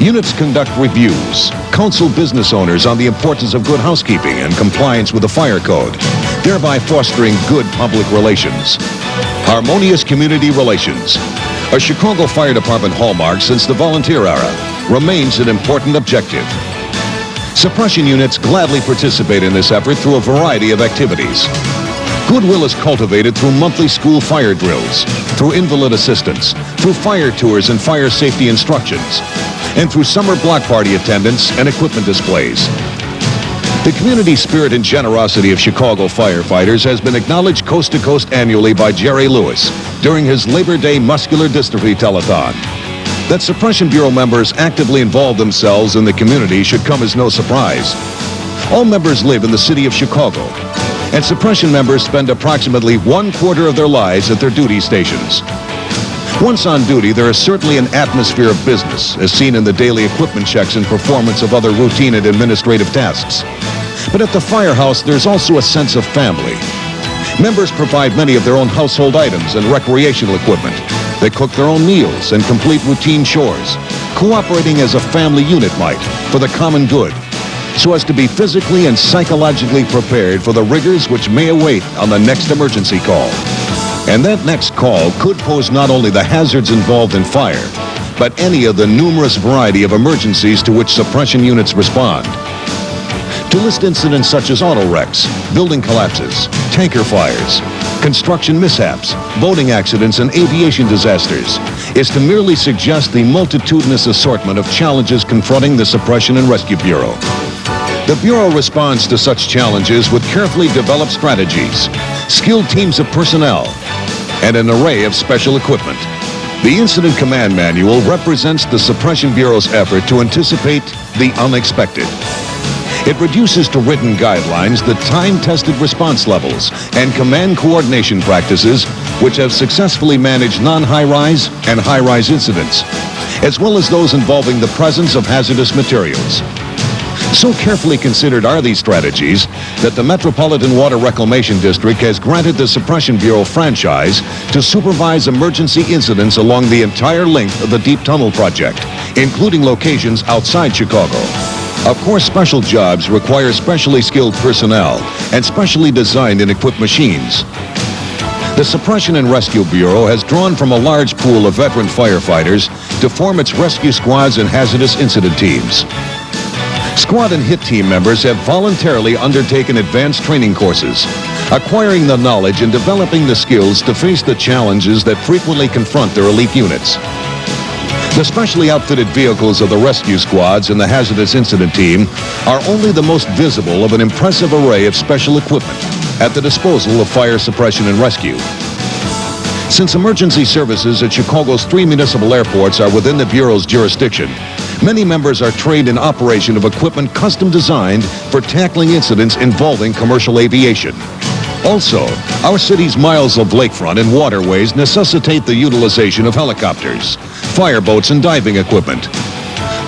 Units conduct reviews, counsel business owners on the importance of good housekeeping and compliance with the fire code, thereby fostering good public relations. Harmonious community relations, a Chicago Fire Department hallmark since the volunteer era, remains an important objective. Suppression units gladly participate in this effort through a variety of activities. Goodwill is cultivated through monthly school fire drills, through invalid assistance, through fire tours and fire safety instructions, and through summer block party attendance and equipment displays. The community spirit and generosity of Chicago firefighters has been acknowledged coast to coast annually by Jerry Lewis during his Labor Day Muscular Dystrophy Telethon. That Suppression Bureau members actively involve themselves in the community should come as no surprise. All members live in the city of Chicago, and suppression members spend approximately 1/4 of their lives at their duty stations. Once on duty, there is certainly an atmosphere of business, as seen in the daily equipment checks and performance of other routine and administrative tasks. But at the firehouse, there's also a sense of family. Members provide many of their own household items and recreational equipment. They cook their own meals and complete routine chores, cooperating as a family unit might for the common good, so as to be physically and psychologically prepared for the rigors which may await on the next emergency call. And that next call could pose not only the hazards involved in fire, but any of the numerous variety of emergencies to which suppression units respond. To list incidents such as auto wrecks, building collapses, tanker fires, construction mishaps, boating accidents, and aviation disasters is to merely suggest the multitudinous assortment of challenges confronting the Suppression and Rescue Bureau. The Bureau responds to such challenges with carefully developed strategies, skilled teams of personnel, and an array of special equipment. The Incident Command Manual represents the Suppression Bureau's effort to anticipate the unexpected. It reduces to written guidelines the time-tested response levels and command coordination practices which have successfully managed non-high-rise and high-rise incidents, as well as those involving the presence of hazardous materials. So carefully considered are these strategies that the Metropolitan Water Reclamation District has granted the Suppression Bureau franchise to supervise emergency incidents along the entire length of the Deep Tunnel project, including locations outside Chicago. Of course, special jobs require specially skilled personnel and specially designed and equipped machines. The Suppression and Rescue Bureau has drawn from a large pool of veteran firefighters to form its rescue squads and hazardous incident teams. Squad and hit team members have voluntarily undertaken advanced training courses, acquiring the knowledge and developing the skills to face the challenges that frequently confront their elite units. The specially outfitted vehicles of the rescue squads and the hazardous incident team are only the most visible of an impressive array of special equipment at the disposal of fire suppression and rescue. Since emergency services at Chicago's 3 municipal airports are within the Bureau's jurisdiction, many members are trained in operation of equipment custom designed for tackling incidents involving commercial aviation. Also, our city's miles of lakefront and waterways necessitate the utilization of helicopters, fireboats, and diving equipment.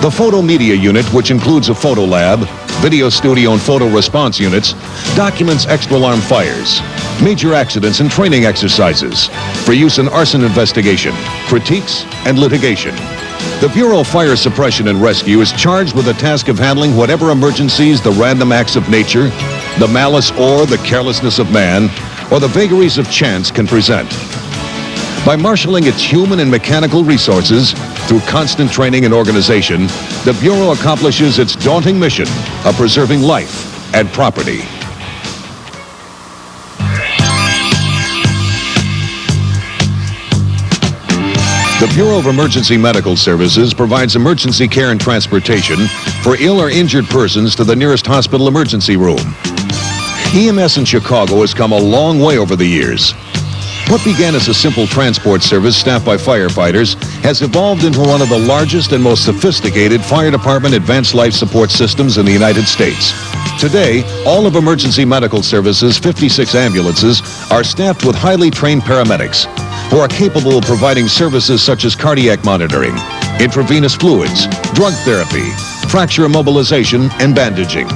The Photo Media Unit, which includes a photo lab, video studio, and photo response units, documents extra-alarm fires, major accidents, and training exercises for use in arson investigation, critiques, and litigation. The Bureau of Fire Suppression and Rescue is charged with the task of handling whatever emergencies the random acts of nature, the malice or the carelessness of man, or the vagaries of chance can present. By marshaling its human and mechanical resources through constant training and organization, the Bureau accomplishes its daunting mission of preserving life and property. The Bureau of Emergency Medical Services provides emergency care and transportation for ill or injured persons to the nearest hospital emergency room. EMS in Chicago has come a long way over the years. What began as a simple transport service staffed by firefighters has evolved into one of the largest and most sophisticated fire department advanced life support systems in the United States. Today, all of Emergency Medical Services' 56 ambulances are staffed with highly trained paramedics who are capable of providing services such as cardiac monitoring, intravenous fluids, drug therapy, fracture immobilization, and bandaging.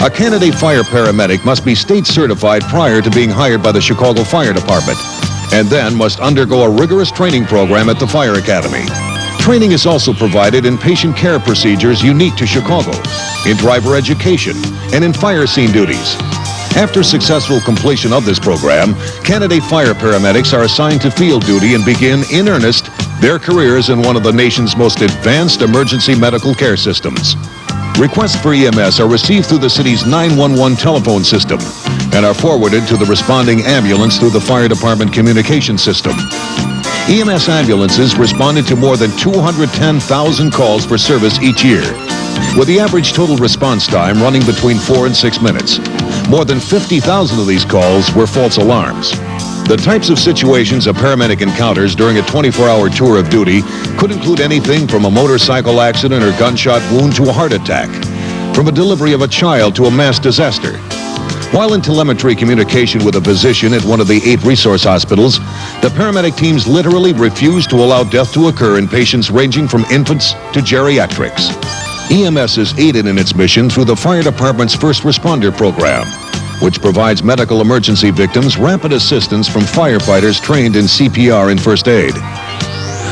A candidate fire paramedic must be state certified prior to being hired by the Chicago Fire Department, and then must undergo a rigorous training program at the Fire Academy. Training is also provided in patient care procedures unique to Chicago, in driver education, and in fire scene duties. After successful completion of this program, candidate fire paramedics are assigned to field duty and begin, in earnest, their careers in one of the nation's most advanced emergency medical care systems. Requests for EMS are received through the city's 911 telephone system and are forwarded to the responding ambulance through the fire department communication system. EMS ambulances responded to more than 210,000 calls for service each year, with the average total response time running between 4 and 6 minutes. More than 50,000 of these calls were false alarms. The types of situations a paramedic encounters during a 24-hour tour of duty could include anything from a motorcycle accident or gunshot wound to a heart attack, from a delivery of a child to a mass disaster. While in telemetry communication with a physician at one of the 8 resource hospitals, the paramedic teams literally refuse to allow death to occur in patients ranging from infants to geriatrics. EMS is aided in its mission through the fire department's first responder program, which provides medical emergency victims rapid assistance from firefighters trained in CPR and first aid.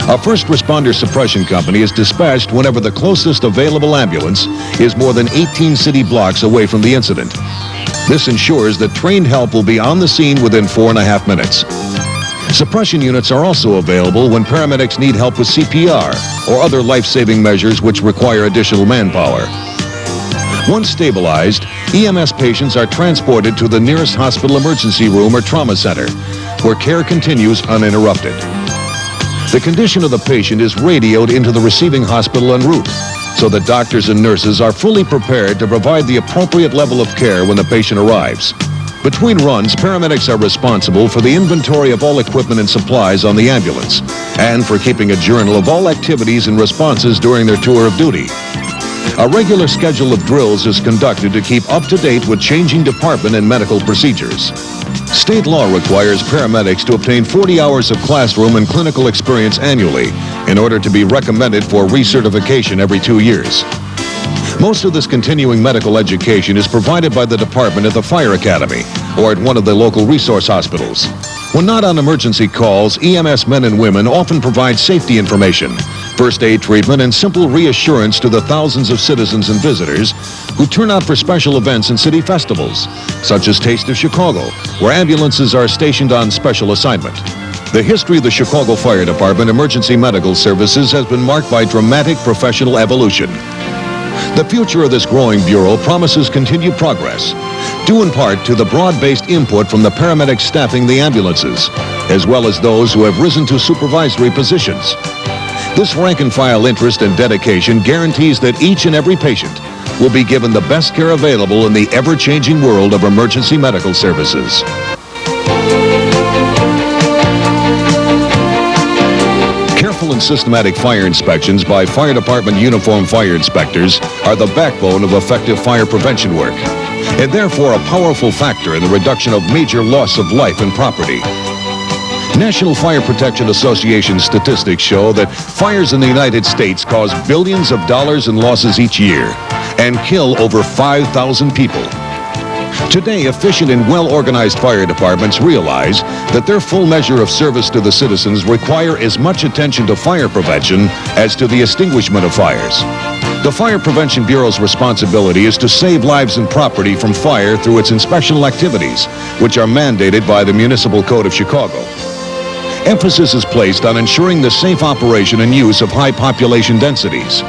A first responder suppression company is dispatched whenever the closest available ambulance is more than 18 city blocks away from the incident. This ensures that trained help will be on the scene within 4.5 minutes. Suppression units are also available when paramedics need help with CPR or other life-saving measures which require additional manpower. Once stabilized, EMS patients are transported to the nearest hospital emergency room or trauma center, where care continues uninterrupted. The condition of the patient is radioed into the receiving hospital en route, so that doctors and nurses are fully prepared to provide the appropriate level of care when the patient arrives. Between runs, paramedics are responsible for the inventory of all equipment and supplies on the ambulance, and for keeping a journal of all activities and responses during their tour of duty. A regular schedule of drills is conducted to keep up to date with changing department and medical procedures. State law requires paramedics to obtain 40 hours of classroom and clinical experience annually in order to be recommended for recertification every 2 years. Most of this continuing medical education is provided by the department at the Fire Academy or at one of the local resource hospitals. When not on emergency calls, EMS men and women often provide safety information, first aid treatment, and simple reassurance to the thousands of citizens and visitors who turn out for special events and city festivals, such as Taste of Chicago, where ambulances are stationed on special assignment. The history of the Chicago Fire Department Emergency Medical Services has been marked by dramatic professional evolution. The future of this growing bureau promises continued progress, due in part to the broad-based input from the paramedics staffing the ambulances, as well as those who have risen to supervisory positions. This rank-and-file interest and dedication guarantees that each and every patient will be given the best care available in the ever-changing world of emergency medical services. Careful and systematic fire inspections by fire department uniformed fire inspectors are the backbone of effective fire prevention work, and therefore a powerful factor in the reduction of major loss of life and property. National Fire Protection Association statistics show that fires in the United States cause billions of dollars in losses each year and kill over 5,000 people. Today, efficient and well-organized fire departments realize that their full measure of service to the citizens require as much attention to fire prevention as to the extinguishment of fires. The Fire Prevention Bureau's responsibility is to save lives and property from fire through its inspectional activities, which are mandated by the Municipal Code of Chicago. Emphasis is placed on ensuring the safe operation and use of high population densities.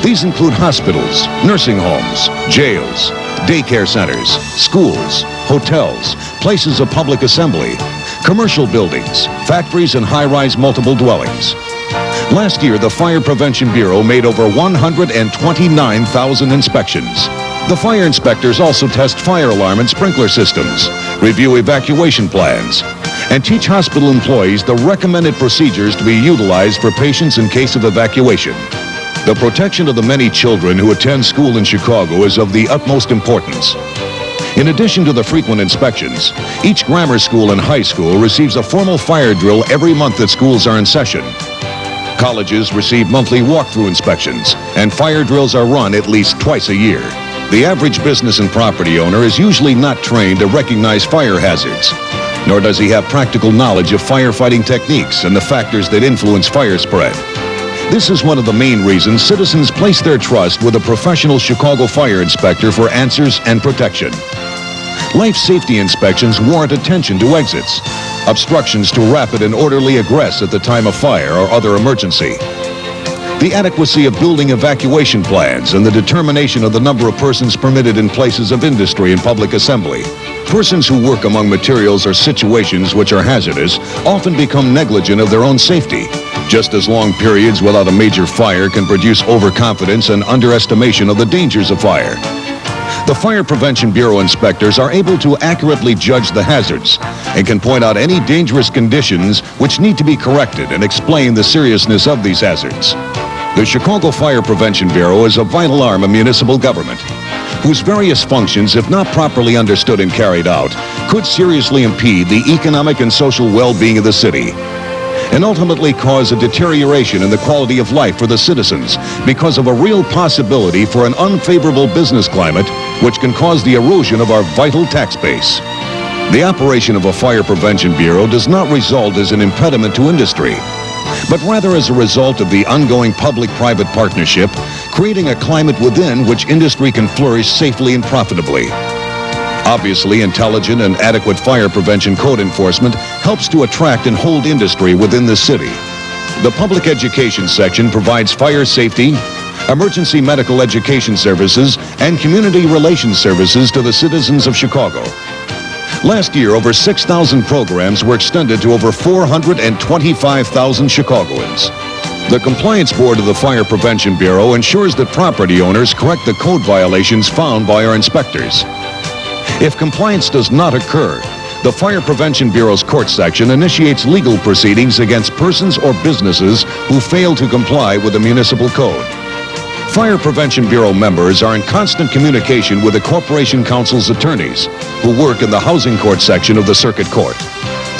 These include hospitals, nursing homes, jails, daycare centers, schools, hotels, places of public assembly, commercial buildings, factories, and high-rise multiple dwellings. Last year, the Fire Prevention Bureau made over 129,000 inspections. The fire inspectors also test fire alarm and sprinkler systems, review evacuation plans, and teach hospital employees the recommended procedures to be utilized for patients in case of evacuation. The protection of the many children who attend school in Chicago is of the utmost importance. In addition to the frequent inspections, each grammar school and high school receives a formal fire drill every month that schools are in session. Colleges receive monthly walkthrough inspections, and fire drills are run at least twice a year. The average business and property owner is usually not trained to recognize fire hazards, nor does he have practical knowledge of firefighting techniques and the factors that influence fire spread. This is one of the main reasons citizens place their trust with a professional Chicago fire inspector for answers and protection. Life safety inspections warrant attention to exits, obstructions to rapid and orderly egress at the time of fire or other emergency, the adequacy of building evacuation plans, and the determination of the number of persons permitted in places of industry and public assembly. Persons who work among materials or situations which are hazardous often become negligent of their own safety, just as long periods without a major fire can produce overconfidence and underestimation of the dangers of fire. The Fire Prevention Bureau inspectors are able to accurately judge the hazards and can point out any dangerous conditions which need to be corrected and explain the seriousness of these hazards. The Chicago Fire Prevention Bureau is a vital arm of municipal government, whose various functions, if not properly understood and carried out, could seriously impede the economic and social well-being of the city. and ultimately cause a deterioration in the quality of life for the citizens because of a real possibility for an unfavorable business climate which can cause the erosion of our vital tax base. The operation of a fire prevention bureau does not result as an impediment to industry, but rather as a result of the ongoing public-private partnership, creating a climate within which industry can flourish safely and profitably. Obviously, intelligent and adequate fire prevention code enforcement helps to attract and hold industry within the city. The public education section provides fire safety, emergency medical education services, and community relations services to the citizens of Chicago. Last year, over 6,000 programs were extended to over 425,000 Chicagoans. The Compliance Board of the Fire Prevention Bureau ensures that property owners correct the code violations found by our inspectors. If compliance does not occur, the Fire Prevention Bureau's court section initiates legal proceedings against persons or businesses who fail to comply with the municipal code. Fire Prevention Bureau members are in constant communication with the Corporation Counsel's attorneys, who work in the Housing Court section of the Circuit Court.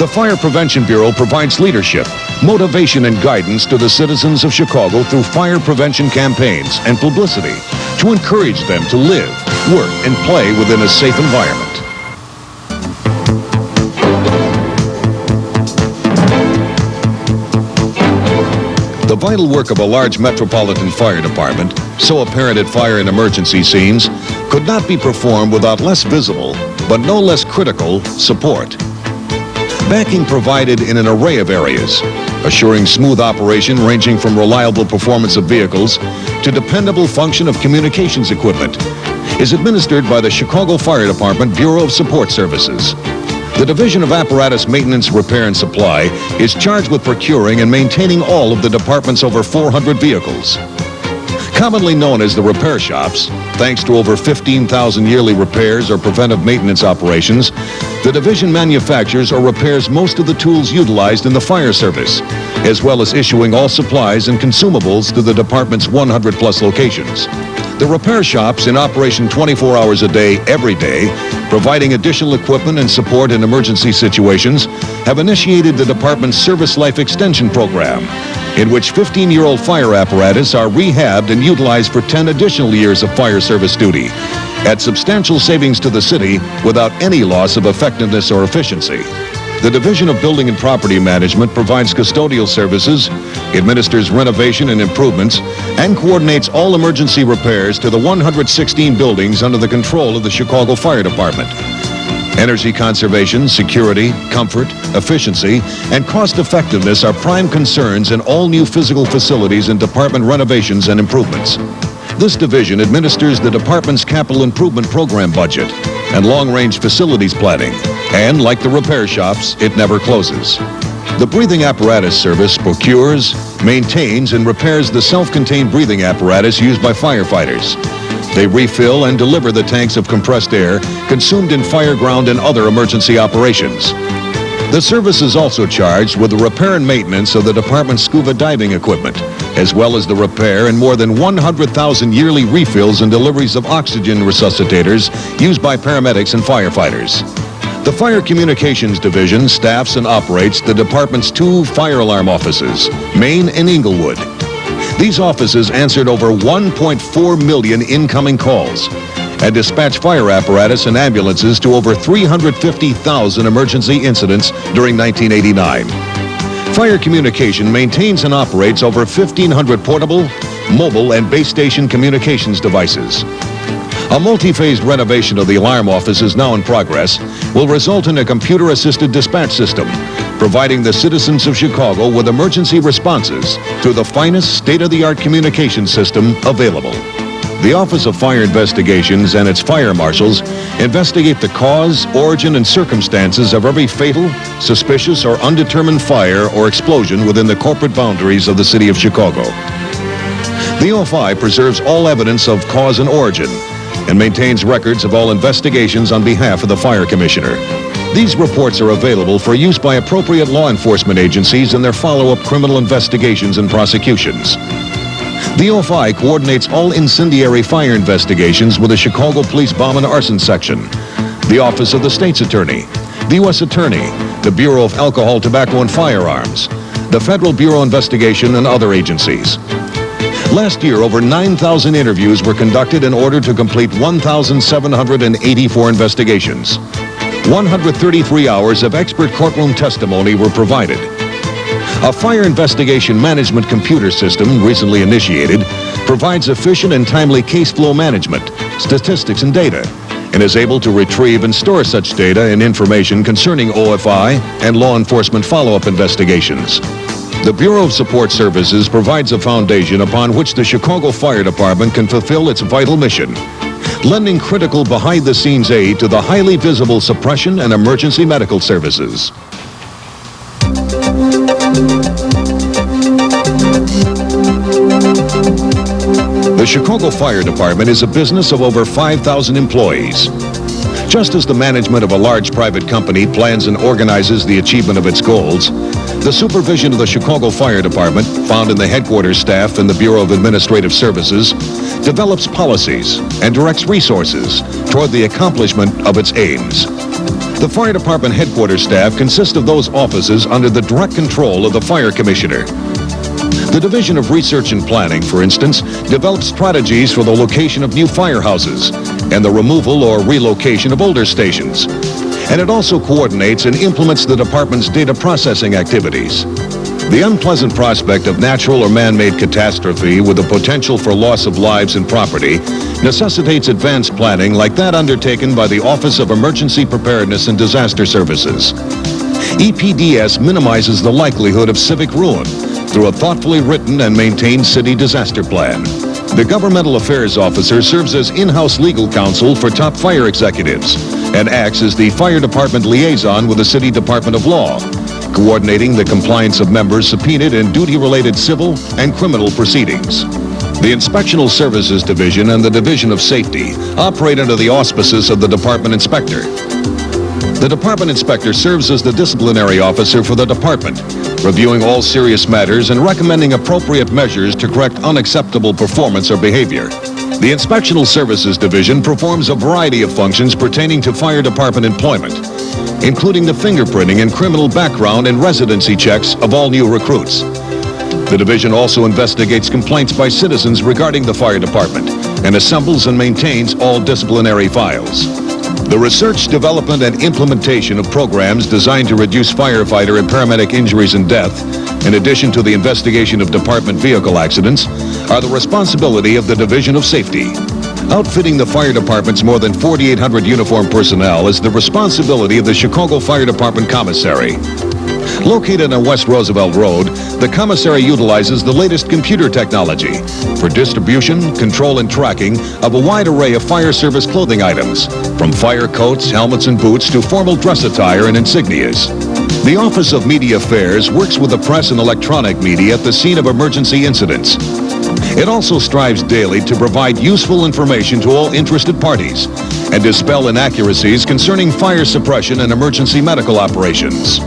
The Fire Prevention Bureau provides leadership, motivation, and guidance to the citizens of Chicago through fire prevention campaigns and publicity to encourage them to live, work, and play within a safe environment. The vital work of a large metropolitan fire department, so apparent at fire and emergency scenes, could not be performed without less visible, but no less critical, support. Backing provided in an array of areas, assuring smooth operation ranging from reliable performance of vehicles to dependable function of communications equipment, is administered by the Chicago Fire Department Bureau of Support Services. The Division of Apparatus Maintenance, Repair, and Supply is charged with procuring and maintaining all of the department's over 400 vehicles. Commonly known as the repair shops, thanks to over 15,000 yearly repairs or preventive maintenance operations, the division manufactures or repairs most of the tools utilized in the fire service, as well as issuing all supplies and consumables to the department's 100-plus locations. The repair shops, in operation 24 hours a day, every day, providing additional equipment and support in emergency situations, have initiated the department's Service Life Extension Program, in which 15-year-old fire apparatus are rehabbed and utilized for 10 additional years of fire service duty, at substantial savings to the city without any loss of effectiveness or efficiency. The Division of Building and Property Management provides custodial services, administers renovation and improvements, and coordinates all emergency repairs to the 116 buildings under the control of the Chicago Fire Department. Energy conservation, security, comfort, efficiency, and cost effectiveness are prime concerns in all new physical facilities and department renovations and improvements. This division administers the department's capital improvement program budget and long-range facilities planning, and like the repair shops, it never closes. The breathing apparatus service procures, maintains, and repairs the self-contained breathing apparatus used by firefighters. They refill and deliver the tanks of compressed air consumed in fireground and other emergency operations. The service is also charged with the repair and maintenance of the department's scuba diving equipment, as well as the repair and more than 100,000 yearly refills and deliveries of oxygen resuscitators used by paramedics and firefighters. The Fire Communications Division staffs and operates the department's 2 fire alarm offices, Maine and Inglewood. These offices answered over 1.4 million incoming calls and dispatched fire apparatus and ambulances to over 350,000 emergency incidents during 1989. Fire Communication maintains and operates over 1,500 portable, mobile, and base station communications devices. A multi-phased renovation of the alarm office is now in progress, will result in a computer-assisted dispatch system, providing the citizens of Chicago with emergency responses through the finest state-of-the-art communication system available. The Office of Fire Investigations and its fire marshals investigate the cause, origin, and circumstances of every fatal, suspicious, or undetermined fire or explosion within the corporate boundaries of the city of Chicago. The OFI preserves all evidence of cause and origin and maintains records of all investigations on behalf of the Fire Commissioner. These reports are available for use by appropriate law enforcement agencies in their follow-up criminal investigations and prosecutions. The OFI coordinates all incendiary fire investigations with the Chicago Police Bomb and Arson Section, the Office of the State's Attorney, the U.S. Attorney, the Bureau of Alcohol, Tobacco, and Firearms, the Federal Bureau of Investigation, and other agencies. Last year, over 9,000 interviews were conducted in order to complete 1,784 investigations. 133 hours of expert courtroom testimony were provided. A fire investigation management computer system, recently initiated, provides efficient and timely case flow management, statistics, and data, and is able to retrieve and store such data and information concerning OFI and law enforcement follow-up investigations. The Bureau of Support Services provides a foundation upon which the Chicago Fire Department can fulfill its vital mission, lending critical behind-the-scenes aid to the highly visible suppression and emergency medical services. The Chicago Fire Department is a business of over 5,000 employees. Just as the management of a large private company plans and organizes the achievement of its goals, the supervision of the Chicago Fire Department, found in the headquarters staff and the Bureau of Administrative Services, develops policies and directs resources toward the accomplishment of its aims. The Fire Department headquarters staff consists of those offices under the direct control of the Fire Commissioner. The Division of Research and Planning, for instance, develops strategies for the location of new firehouses and the removal or relocation of older stations. And it also coordinates and implements the department's data processing activities. The unpleasant prospect of natural or man-made catastrophe with the potential for loss of lives and property necessitates advanced planning like that undertaken by the Office of Emergency Preparedness and Disaster Services. EPDS minimizes the likelihood of civic ruin through a thoughtfully written and maintained city disaster plan. The Governmental Affairs Officer serves as in-house legal counsel for top fire executives and acts as the Fire Department liaison with the City Department of Law, coordinating the compliance of members subpoenaed in duty-related civil and criminal proceedings. The Inspectional Services Division and the Division of Safety operate under the auspices of the Department Inspector. The Department Inspector serves as the disciplinary officer for the department, reviewing all serious matters and recommending appropriate measures to correct unacceptable performance or behavior. The Inspectional Services Division performs a variety of functions pertaining to fire department employment, including the fingerprinting and criminal background and residency checks of all new recruits. The division also investigates complaints by citizens regarding the fire department and assembles and maintains all disciplinary files. The research, development, and implementation of programs designed to reduce firefighter and paramedic injuries and death, in addition to the investigation of department vehicle accidents, are the responsibility of the Division of Safety. Outfitting the fire department's more than 4,800 uniformed personnel is the responsibility of the Chicago Fire Department Commissary. Located on West Roosevelt Road, the commissary utilizes the latest computer technology for distribution, control, and tracking of a wide array of fire service clothing items, from fire coats, helmets, and boots to formal dress attire and insignias. The Office of Media Affairs works with the press and electronic media at the scene of emergency incidents. It also strives daily to provide useful information to all interested parties and dispel inaccuracies concerning fire suppression and emergency medical operations.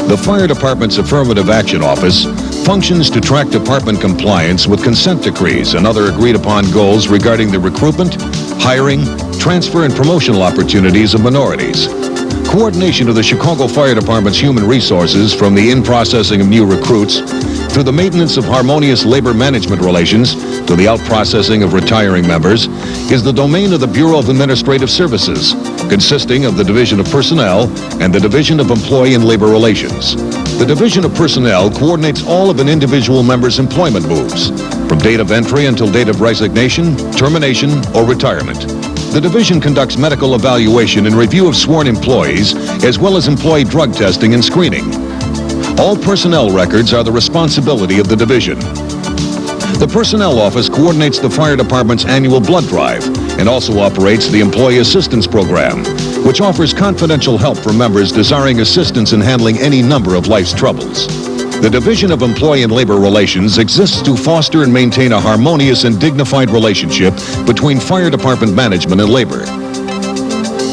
The Fire Department's Affirmative Action Office functions to track department compliance with consent decrees and other agreed-upon goals regarding the recruitment, hiring, transfer, and promotional opportunities of minorities. Coordination of the Chicago Fire Department's human resources, from the in-processing of new recruits through the maintenance of harmonious labor management relations to the out-processing of retiring members, is the domain of the Bureau of Administrative Services, consisting of the Division of Personnel and the Division of Employee and Labor Relations. The Division of Personnel coordinates all of an individual member's employment moves, from date of entry until date of resignation, termination, or retirement. The division conducts medical evaluation and review of sworn employees, as well as employee drug testing and screening. All personnel records are the responsibility of the division. The Personnel Office coordinates the Fire Department's annual blood drive and also operates the Employee Assistance Program, which offers confidential help for members desiring assistance in handling any number of life's troubles. The Division of Employee and Labor Relations exists to foster and maintain a harmonious and dignified relationship between Fire Department management and labor.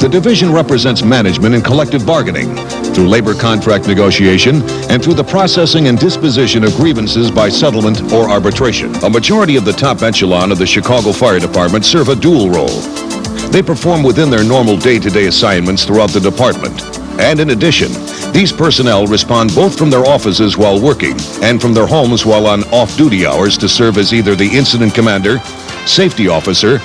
The division represents management in collective bargaining, through labor contract negotiation, and through the processing and disposition of grievances by settlement or arbitration. A majority of the top echelon of the Chicago Fire Department serve a dual role. They perform within their normal day-to-day assignments throughout the department, and in addition, These personnel respond both from their offices while working and from their homes while on off-duty hours to serve as either the incident commander, safety officer,